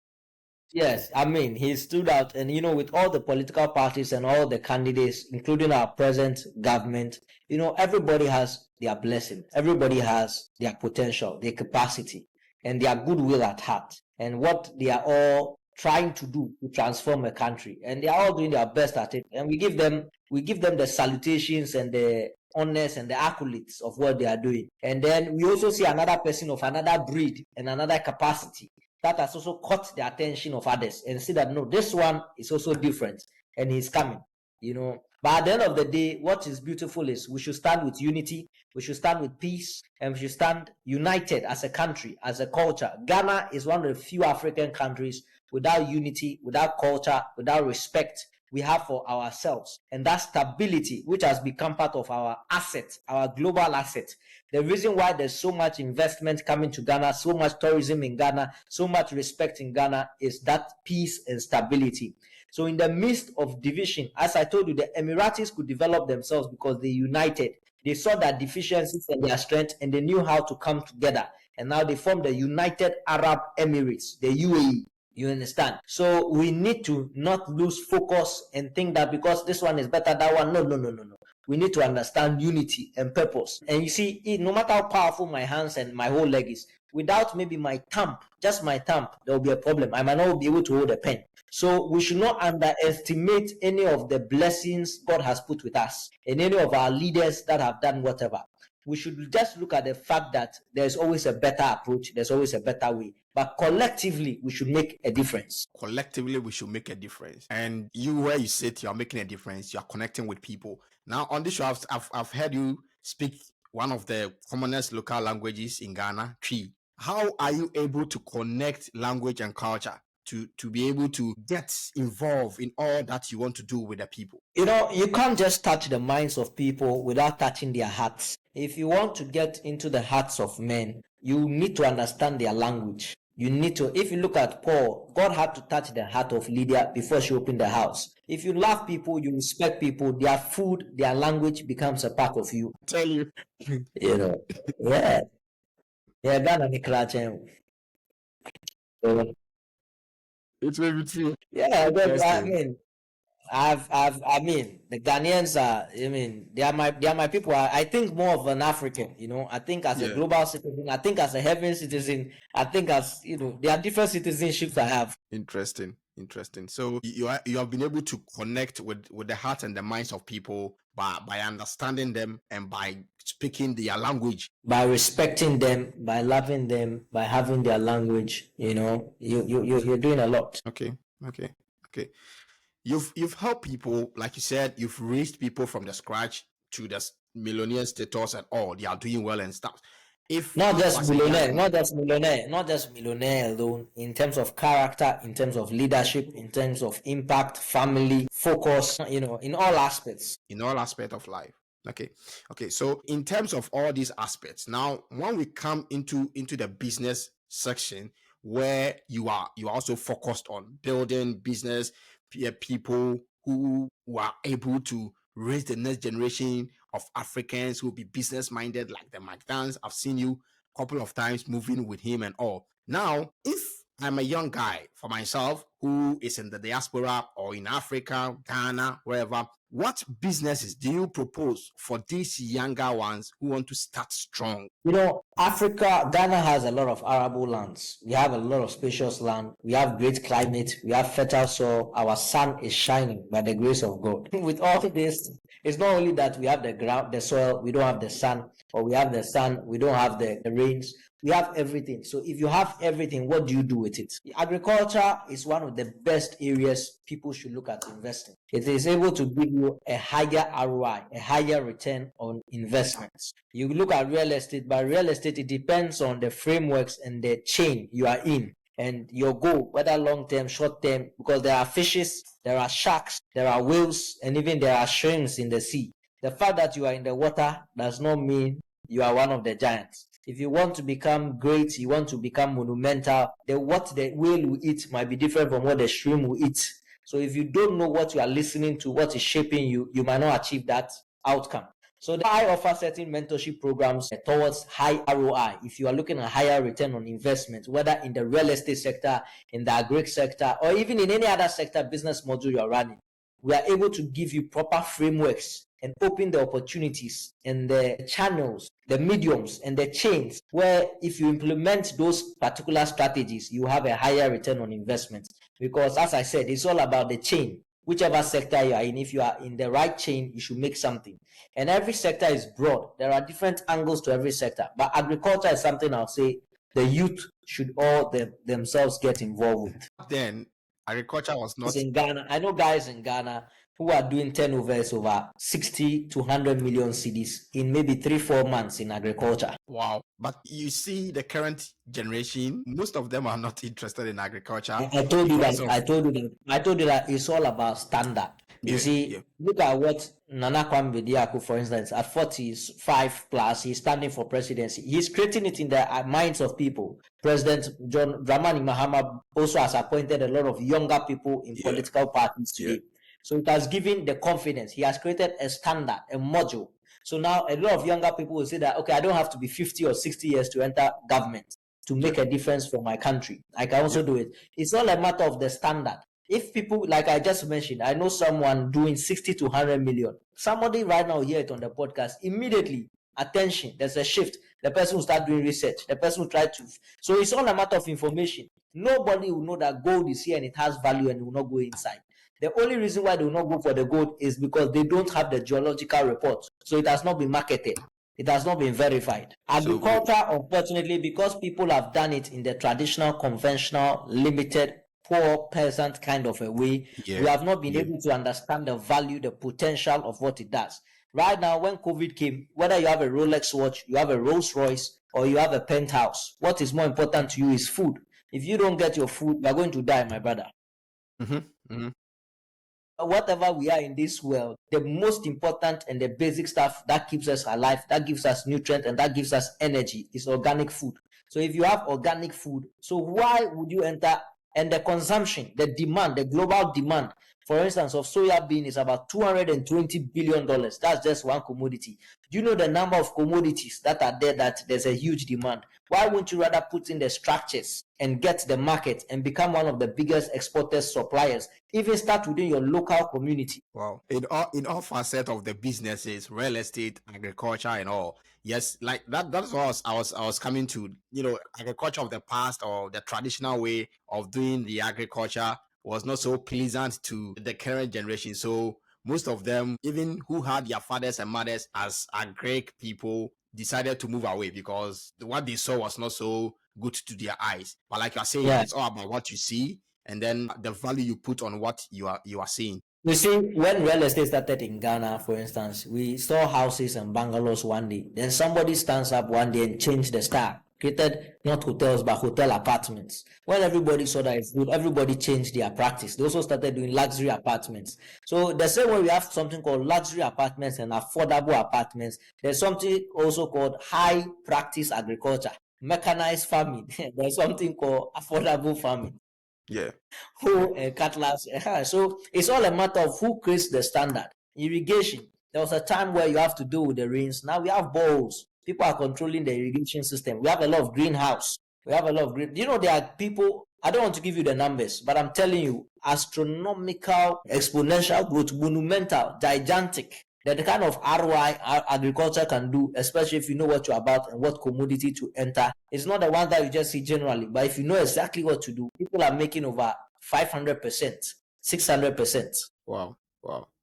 Yes, I mean, he stood out, and with all the political parties and all the candidates, including our present government, everybody has their blessing, everybody has their potential, their capacity, and their goodwill at heart, and what they are all trying to do to transform a country, and they are all doing their best at it, and we give them the salutations and the honors and the accolades of what they are doing. And then we also see another person of another breed and another capacity that has also caught the attention of others and see that, no, this one is also different and he's coming, But at the end of the day, what is beautiful is we should stand with unity, we should stand with peace, and we should stand united as a country, as a culture. Ghana is one of the few African countries without unity, without culture, without respect we have for ourselves, and that stability, which has become part of our asset, our global asset. The reason why there's so much investment coming to Ghana, so much tourism in Ghana, so much respect in Ghana is that peace and stability. So in the midst of division, as I told you, the Emiratis could develop themselves because they united. They saw their deficiencies and their strength, and they knew how to come together. And now they formed the United Arab Emirates, the UAE. You understand? So we need to not lose focus and think that because this one is better, that one. No. We need to understand unity and purpose. And you see, no matter how powerful my hands and my whole leg is, without maybe my thumb, just my thumb, there will be a problem. I might not be able to hold a pen. So we should not underestimate any of the blessings God has put with us and any of our leaders that have done whatever. We should just look at the fact that there's always a better approach, there's always a better way. But collectively, we should make a difference. Collectively, we should make a difference. And you, where you sit, you are making a difference. You are connecting with people. Now, on this show, I've heard you speak one of the commonest local languages in Ghana, Twi. How are you able to connect language and culture to be able to get involved in all that you want to do with the people? You can't just touch the minds of people without touching their hearts. If you want to get into the hearts of men, you need to understand their language. You need to, if you look at Paul, God had to touch the heart of Lydia before she opened the house. If you love people, you respect people, their food, their language becomes a part of you. I tell you. Yeah. Yeah, Ghana ni klache. It's very true. Yeah, I mean, the Ghanaians are, they are my people. I think more of an African, I think as a global citizen, I think as a heaven citizen, I think as, there are different citizenships I have. Interesting. So you have been able to connect with the heart and the minds of people by understanding them and by speaking their language. By respecting them, by loving them, by having their language, you're doing a lot. Okay. You've helped people, like you said, you've raised people from the scratch to the millionaire status and all. They are doing well and stuff. Not just millionaire alone, in terms of character, in terms of leadership, in terms of impact, family, focus, in all aspects. In all aspects of life. Okay. So in terms of all these aspects, now when we come into the business section, where you are also focused on building business, people who are able to raise the next generation of Africans who will be business minded, like the Mike Dance. I've seen you a couple of times moving with him and all. Now, if I'm a young guy for myself who is in the diaspora or in Africa, Ghana, wherever, what businesses do you propose for these younger ones who want to start strong? Africa, Ghana has a lot of arable lands. We have a lot of spacious land. We have great climate. We have fertile soil. Our sun is shining by the grace of God. With all this, it's not only that we have the ground, the soil, we don't have the sun, or we have the sun, we don't have the rains. We have everything. So if you have everything, what do you do with it? Agriculture is one of the best areas people should look at investing. It is able to give you a higher ROI, a higher return on investments. You look at real estate, but real estate, it depends on the frameworks and the chain you are in and your goal, whether long-term, short-term, because there are fishes, there are sharks, there are whales, and even there are shrimps in the sea. The fact that you are in the water does not mean you are one of the giants. If you want to become great, you want to become monumental, then what the whale will eat might be different from what the shrimp will eat. So if you don't know what you are listening to, what is shaping you, you might not achieve that outcome. So I offer certain mentorship programs towards high ROI. If you are looking at higher return on investment, whether in the real estate sector, in the agri sector, or even in any other sector business model you are running, we are able to give you proper frameworks and open the opportunities and the channels, the mediums and the chains where if you implement those particular strategies, you have a higher return on investment. Because as I said, it's all about the chain. Whichever sector you are in, if you are in the right chain, you should make something. And every sector is broad. There are different angles to every sector. But agriculture is something I'll say the youth should all themselves get involved with. Then agriculture was not. In Ghana, I know guys in Ghana who are doing turnovers over 60 to 100 million cedis in maybe 3-4 months in agriculture. Wow. But you see, the current generation, most of them are not interested in agriculture. I told you that it's all about standard. You see, look at what Nana Kwame Bediako, for instance, at 45 plus, he's standing for presidency. He's creating it in the minds of people. President John Dramani Mahama also has appointed a lot of younger people in political parties today. So it has given the confidence. He has created a standard, a module. So now a lot of younger people will say that, okay, I don't have to be 50 or 60 years to enter government to make a difference for my country. I can also do it. It's all a matter of the standard. If people, like I just mentioned, I know someone doing 60 to 100 million. Somebody right now hear it on the podcast, immediately, attention, there's a shift. The person will start doing research. The person will try to. So it's all a matter of information. Nobody will know that gold is here and it has value and will not go inside. The only reason why they will not go for the gold is because they don't have the geological report. So it has not been marketed. It has not been verified. Agriculture, unfortunately, because people have done it in the traditional, conventional, limited, poor peasant kind of a way, we have not been able to understand the value, the potential of what it does. Right now, when COVID came, whether you have a Rolex watch, you have a Rolls Royce, or you have a penthouse, what is more important to you is food. If you don't get your food, you are going to die, my brother. Whatever we are in this world, the most important and the basic stuff that keeps us alive, that gives us nutrient and that gives us energy is organic food. So if you have organic food, so why would you enter? And the consumption, the demand, the global demand, for instance, of soya bean is about $220 billion. That's just one commodity. Do you know the number of commodities that are there that there's a huge demand? Why wouldn't you rather put in the structures and get the market and become one of the biggest exporters, suppliers, even start within your local community? Wow. In all facets of the businesses, real estate, agriculture and all. Yes, like that's what I was coming to. Agriculture of the past or the traditional way of doing the agriculture was not so pleasant to the current generation. So most of them, even who had their fathers and mothers as agric people, decided to move away because what they saw was not so good to their eyes. But like you're saying, it's all about what you see and then the value you put on what you are seeing. You see, when real estate started in Ghana, for instance, we saw houses and bungalows one day. Then somebody stands up one day and changed the style. Created not hotels, but hotel apartments. When everybody saw that it's good, everybody changed their practice. They also started doing luxury apartments. So the same way we have something called luxury apartments and affordable apartments, there's something also called high practice agriculture, mechanized farming. There's something called affordable farming. Cutlass. So it's all a matter of who creates the standard. Irrigation. There was a time where you have to do with the rains. Now we have bowls. People are controlling the irrigation system. We have a lot of greenhouse. We have a lot of green. There are people, I don't want to give you the numbers, but I'm telling you, astronomical, exponential growth, monumental, gigantic. The kind of ROI agriculture can do, especially if you know what you're about and what commodity to enter. It's not the one that you just see generally, but if you know exactly what to do, people are making over 500%, 600%. Wow.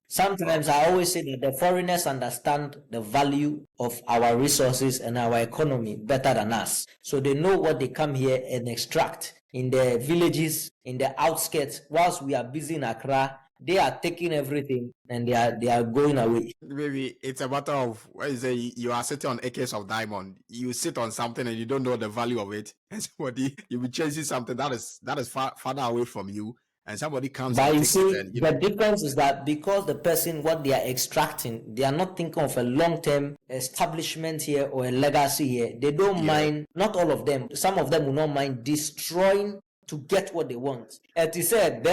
Sometimes I always say that the foreigners understand the value of our resources and our economy better than us. So they know what they come here and extract in the villages, in the outskirts. Whilst we are busy in Accra, they are taking everything and they are going away. Maybe it's a matter of you are sitting on acres of diamond. You sit on something and you don't know the value of it. And somebody you be chasing something that is farther away from you. and somebody comes But and you takes it, see, and the difference is that because the person, what they are extracting, they are not thinking of a long-term establishment here or a legacy here. They don't mind, not all of them, some of them will not mind destroying to get what they want. And he said,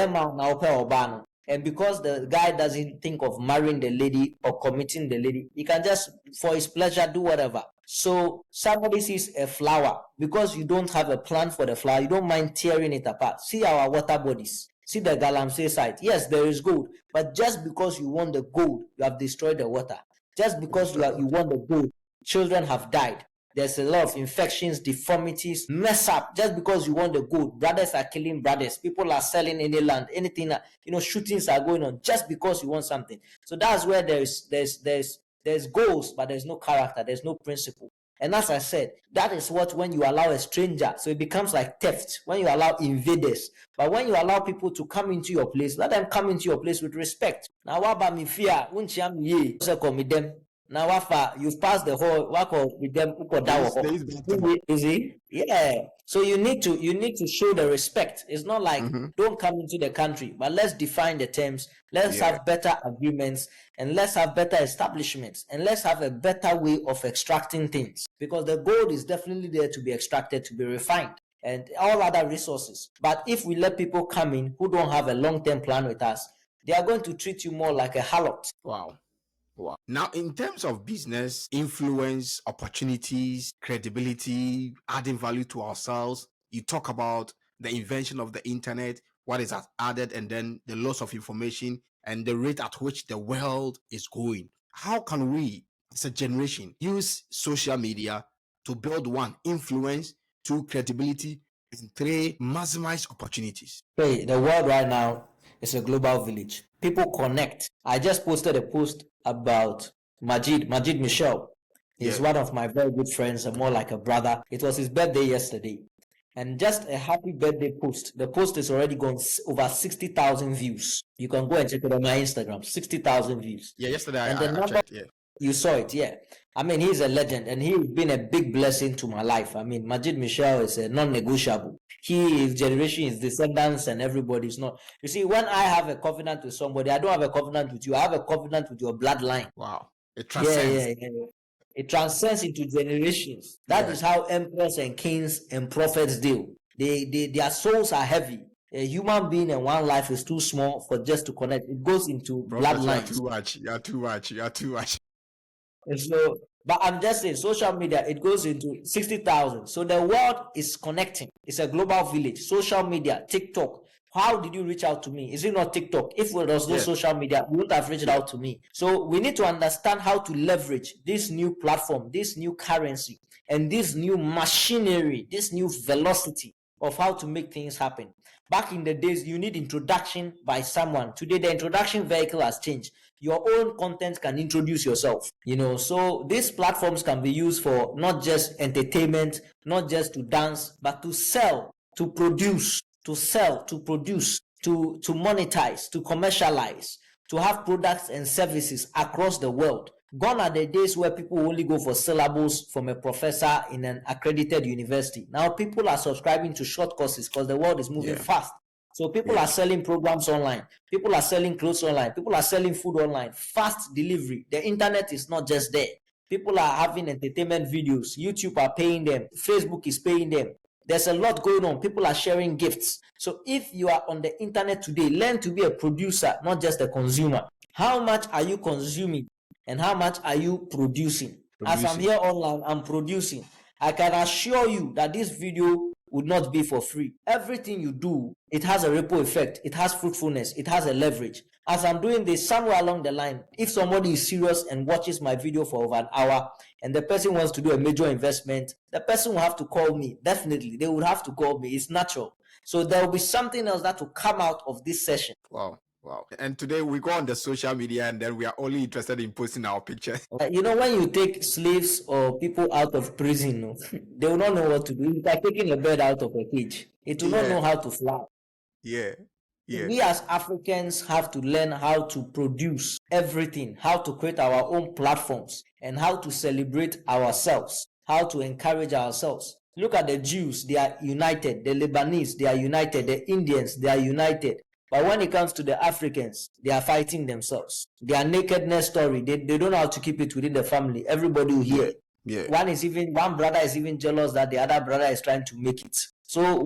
and because the guy doesn't think of marrying the lady or committing the lady, he can just, for his pleasure, do whatever. So somebody sees a flower, because you don't have a plan for the flower, you don't mind tearing it apart. See our water bodies. See the Galamsey site. Yes, there is gold, but just because you want the gold, you have destroyed the water. Just because you want the gold, children have died. There's a lot of infections, deformities, mess up. Just because you want the gold, brothers are killing brothers. People are selling any land, anything. Shootings are going on just because you want something. So that's where there's goals, but there's no character, there's no principle. And as I said, that is what when you allow a stranger, so it becomes like theft when you allow invaders. But when you allow people to come into your place, let them come into your place with respect. Now, what about me fear? Them. Now, Wafa, you've passed the whole work with them. Yeah. So you need to show the respect. It's not like don't come into the country, but let's define the terms. Let's have better agreements, and let's have better establishments, and let's have a better way of extracting things, because the gold is definitely there to be extracted, to be refined, and all other resources. But if we let people come in who don't have a long-term plan with us, they are going to treat you more like a harlot. Wow. Now, in terms of business, influence, opportunities, credibility, adding value to ourselves, you talk about the invention of the internet, what is added, and then the loss of information and the rate at which the world is going. How can we, as a generation, use social media to build, one, influence, two, credibility, and three, maximize opportunities? Hey, the world right now is a global village. People connect. I just posted a post about Majid Michel. He's one of my very good friends, and more like a brother. It was his birthday yesterday, and just a happy birthday post. The post is already gone over 60,000 views. You can go and check it on my Instagram. 60,000 views. Yeah, yesterday and I checked. Yeah. You saw it, yeah. I mean, he's a legend, and he's been a big blessing to my life. I mean, Majid Michel is a non-negotiable. His generation, his descendants, and everybody's not. You see, when I have a covenant with somebody, I don't have a covenant with you. I have a covenant with your bloodline. Wow. It transcends. Yeah. It transcends into generations. That is how emperors and kings and prophets deal. Their souls are heavy. A human being and one life is too small for just to connect. It goes into bloodlines. You are too much. So, but I'm just saying, social media, it goes into 60,000. So the world is connecting. It's a global village. Social media, TikTok. How did you reach out to me? Is it not TikTok? If there was no social media, you wouldn't have reached out to me. So we need to understand how to leverage this new platform, this new currency, and this new machinery, this new velocity of how to make things happen. Back in the days, you need introduction by someone. Today, the introduction vehicle has changed. Your own content can introduce yourself, so these platforms can be used for not just entertainment, not just to dance, but to sell, to produce, to sell, to produce, to monetize, to commercialize, to have products and services across the world. Gone are the days where people only go for syllables from a professor in an accredited university. Now people are subscribing to short courses because the world is moving fast. So people are selling programs online. People are selling clothes online. People are selling food online. Fast delivery. The internet is not just there. People are having entertainment videos. YouTube are paying them. Facebook is paying them. There's a lot going on. People are sharing gifts. So if you are on the internet today, learn to be a producer, not just a consumer. How much are you consuming and how much are you producing? As I'm here online, I'm producing. I can assure you that this video would not be for free. Everything you do, it has a ripple effect. It has fruitfulness. It has a leverage. As I'm doing this, somewhere along the line, if somebody is serious and watches my video for over an hour and the person wants to do a major investment, the person will have to call me. Definitely, they would have to call me. It's natural. So there will be something else that will come out of this session. Wow. And today we go on the social media and then we are only interested in posting our pictures. When you take slaves or people out of prison, they will not know what to do. It's like taking a bird out of a cage. It will not know how to fly. Yeah. We as Africans have to learn how to produce everything, how to create our own platforms, and how to celebrate ourselves, how to encourage ourselves. Look at the Jews, they are united. The Lebanese, they are united. The Indians, they are united. But when it comes to the Africans, they are fighting themselves. Their nakedness story, they don't know how to keep it within the family. Everybody will hear. Yeah. One brother is even jealous that the other brother is trying to make it. So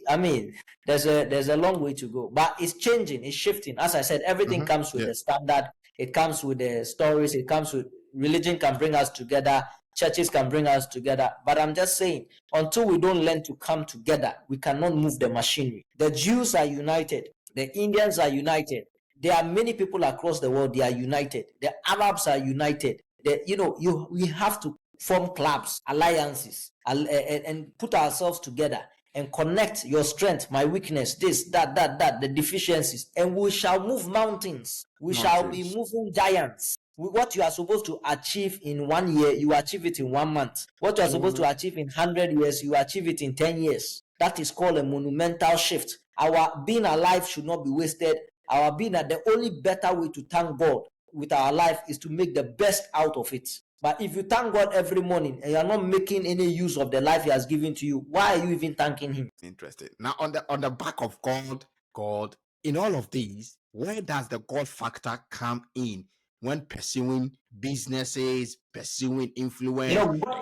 I mean, there's a long way to go. But it's changing, it's shifting. As I said, everything comes with the standard, it comes with the stories, it comes with religion can bring us together, churches can bring us together. But I'm just saying, until we don't learn to come together, we cannot move the machinery. The Jews are united, the Indians are united. There are many people across the world, they are united. The Arabs are united. We have to form clubs, alliances, and put ourselves together and connect your strength, my weakness, this, that, the deficiencies, and we shall move mountains. We shall be moving giants. What you are supposed to achieve in 1 year, you achieve it in 1 month. What you are supposed to achieve in 100 years, you achieve it in 10 years. That is called a monumental shift. Our being alive should not be wasted. Our being, the only better way to thank God with our life is to make the best out of it. But if you thank God every morning and you are not making any use of the life He has given to you, why are you even thanking Him? Interesting. Now, on the back of God, in all of these, where does the God factor come in when pursuing businesses, pursuing influence?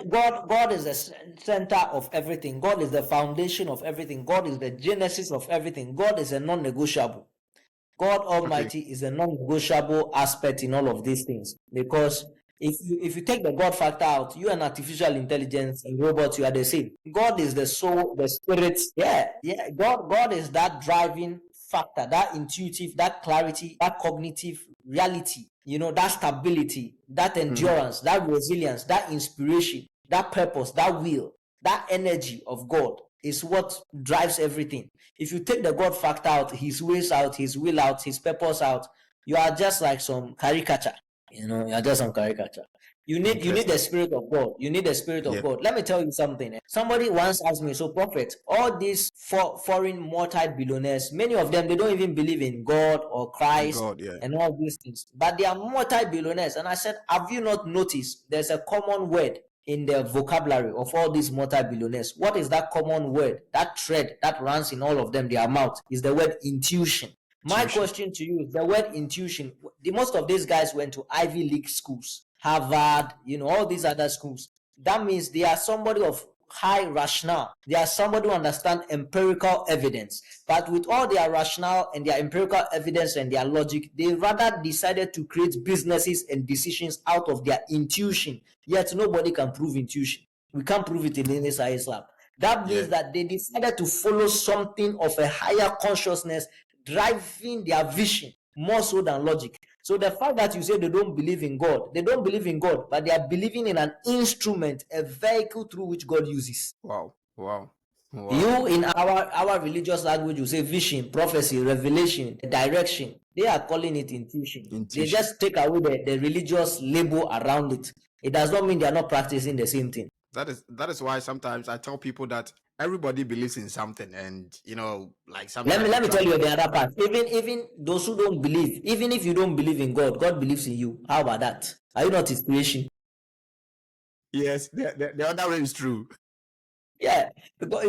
God is the center of everything. God is the foundation of everything. God is the genesis of everything. God is a non-negotiable. God Almighty is a non-negotiable aspect in all of these things, because if you take the God factor out, you and artificial intelligence and robots, you are the same. God is the soul, the spirit. God is that driving factor, that intuitive, that clarity, that cognitive reality, that stability, that endurance, that resilience, that inspiration, that purpose, that will, that energy of God is what drives everything. If you take the God factor out, His ways out, His will out, His purpose out, you are just like some caricature. You are just some caricature. You need the Spirit of God. You need the Spirit of God. Let me tell you something. Somebody once asked me, so Prophet, all these foreign multi-billionaires, many of them, they don't even believe in God or Christ and all these things. But they are multi-billionaires. And I said, have you not noticed there's a common word in the vocabulary of all these multi-billionaires? What is that common word, that thread that runs in all of them, their mouth, is the word intuition. My question to you is the word intuition. Most of these guys went to Ivy League schools, Harvard, all these other schools. That means they are somebody of high rationale. They are somebody who understands empirical evidence. But with all their rationale and their empirical evidence and their logic, they rather decided to create businesses and decisions out of their intuition. Yet nobody can prove intuition. We can't prove it in any science lab. That means that they decided to follow something of a higher consciousness driving their vision more so than logic. So the fact that you say they don't believe in God, but they are believing in an instrument, a vehicle through which God uses. Wow. You, in our religious language, you say vision, prophecy, revelation, direction. They are calling it intuition. They just take away the religious label around it. It does not mean they are not practicing the same thing. That is why sometimes I tell people that everybody believes in something, and like something. Let me tell you the other part. Even those who don't believe, even if you don't believe in God, God believes in you. How about that? Are you not His creation? Yes, the other way is true. Yeah, because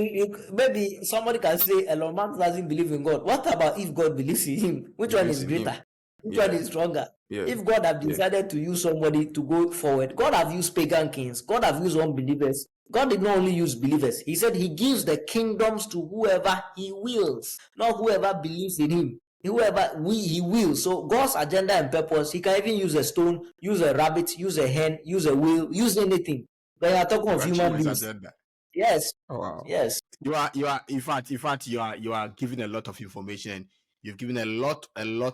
maybe somebody can say Elon Musk doesn't believe in God. What about if God believes in him? Which one is greater? Which one is stronger? If God have decided to use somebody to go forward, God have used pagan kings, God have used unbelievers. God did not only use believers. He said He gives the kingdoms to whoever He wills, not whoever believes in Him. He will. So God's agenda and purpose, He can even use a stone, use a rabbit, use a hen, use a whale, use anything. But you are talking of human beings. Yes. Oh, wow. Yes. You are in fact you are giving a lot of information. You've given a lot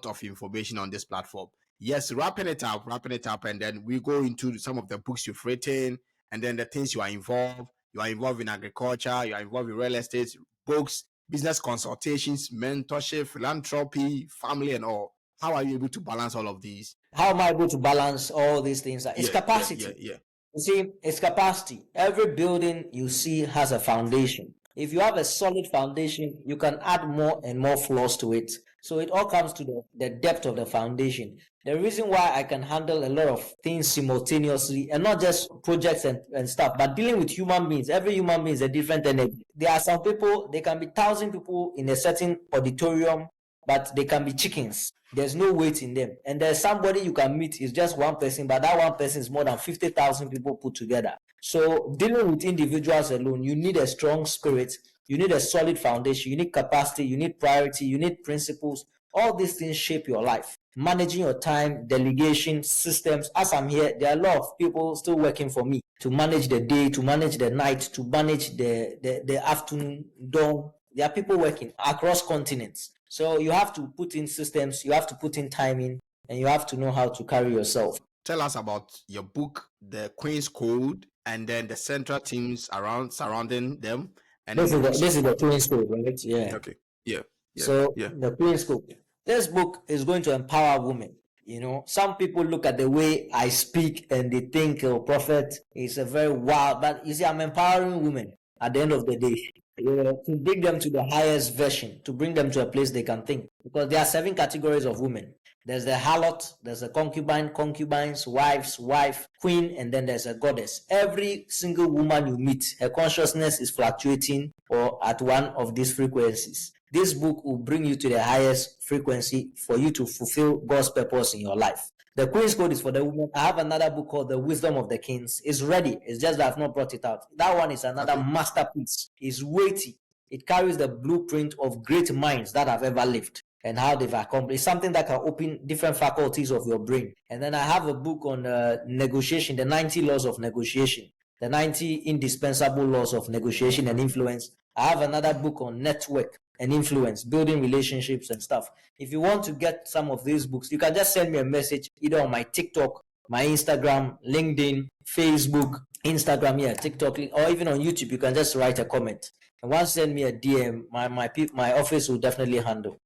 of information on this platform. Yes, wrapping it up, and then we go into some of the books you've written, and then the things you are involved. You are involved in agriculture, you are involved in real estate, books, business consultations, mentorship, philanthropy, family, and all. How are you able to balance all of these? How am I able to balance all these things? It's capacity. You see, it's capacity. Every building you see has a foundation. If you have a solid foundation, you can add more and more floors to it. So it all comes to the depth of the foundation. The reason why I can handle a lot of things simultaneously, and not just projects and stuff, but dealing with human beings. Every human being is a different energy. There are some people, there can be 1,000 people in a certain auditorium, but they can be chickens. There's no weight in them. And there's somebody you can meet is just one person, but that one person is more than 50,000 people put together. So dealing with individuals alone, you need a strong spirit, you need a solid foundation, you need capacity, you need priority, you need principles. All these things shape your life. Managing your time, delegation, systems. As I'm here, there are a lot of people still working for me to manage the day, to manage the night, to manage the afternoon, dawn. There are people working across continents. So you have to put in systems, you have to put in timing, and you have to know how to carry yourself. Tell us about your book, The Queen's Code, and then the central themes surrounding them. And This is the Queen's Code, right? Yeah. Okay. Yeah. So the Queen's Code. This book is going to empower women. You know, some people look at the way I speak and they think, oh, prophet is a very wild, but you see, I'm empowering women at the end of the day. To bring them to the highest version, to bring them to a place they can think. Because there are 7 categories of women. There's the harlot, there's a concubine, concubines, wives, wife, queen, and then there's a goddess. Every single woman you meet, her consciousness is fluctuating or at one of these frequencies. This book will bring you to the highest frequency for you to fulfill God's purpose in your life. The Queen's Code is for the women. I have another book called The Wisdom of the Kings. It's ready. It's just that I've not brought it out. That one is another masterpiece. It's weighty. It carries the blueprint of great minds that have ever lived and how they've accomplished. Something that can open different faculties of your brain. And then I have a book on negotiation, the 90 laws of negotiation, the 90 indispensable laws of negotiation and influence. I have another book on network and influence, building relationships and stuff. If you want to get some of these books, you can just send me a message either on my TikTok, my Instagram, LinkedIn, Facebook, Instagram, TikTok, or even on YouTube. You can just write a comment. And once send me a DM, my office will definitely handle,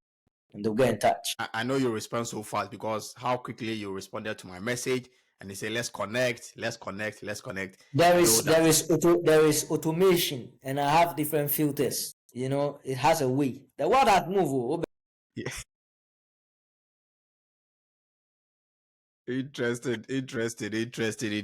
and they'll get in touch. I know you respond so fast because how quickly you responded to my message, and they say let's connect. There is automation, and I have different filters. You know, it has a way. The world has moved. Yeah. Interested.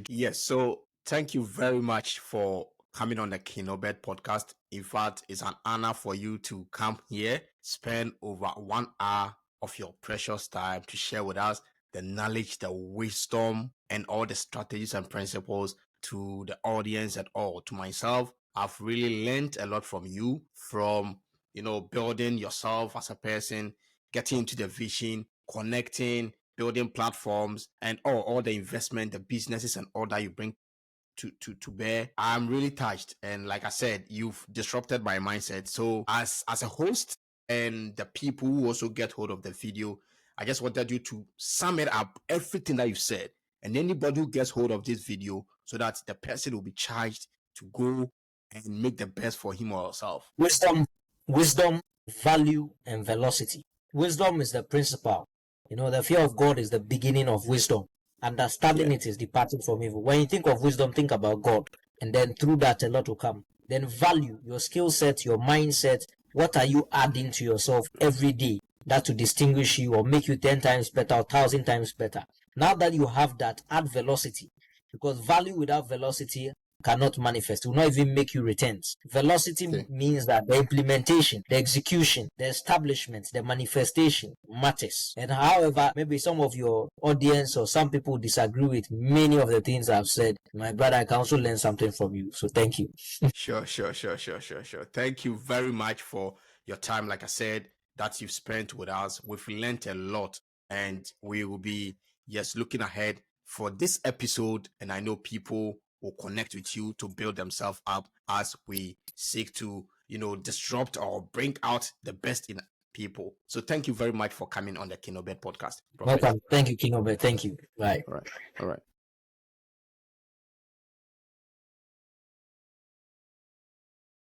Yes. So thank you very much for coming on the King Obed podcast. In fact, it's an honor for you to come here, spend over 1 hour of your precious time to share with us the knowledge, the wisdom, and all the strategies and principles to the audience and all to myself. I've really learned a lot from you, from building yourself as a person, getting into the vision, connecting, building platforms, and all the investment, the businesses, and all that you bring to bear. I'm really touched, and like I said, you've disrupted my mindset. So as a host and the people who also get hold of the video, I just wanted you to sum it up, everything that you've said, and anybody who gets hold of this video, so that the person will be charged to go and make the best for him or herself. Wisdom, value, and velocity. Wisdom is the principle. The fear of God is the beginning of wisdom. Understanding it is departing from evil. When you think of wisdom, think about God, and then through that a lot will come. Then value, your skill set, your mindset. What are you adding to yourself every day that to distinguish you or make you 10 times better or 1,000 times better? Now that you have that, add velocity, because value without velocity cannot manifest. It will not even make you returns. Velocity means that the implementation, the execution, the establishment, the manifestation matters. And however, maybe some of your audience or some people disagree with many of the things I've said. My brother, I can also learn something from you. So thank you. Sure. Thank you very much for your time. Like I said, that you've spent with us. We've learned a lot, and we will be looking ahead for this episode. And I know people will connect with you to build themselves up as we seek to, disrupt or bring out the best in people. So thank you very much for coming on the King Obed podcast. Welcome. Thank you, King Obed. Thank you. Bye. All right.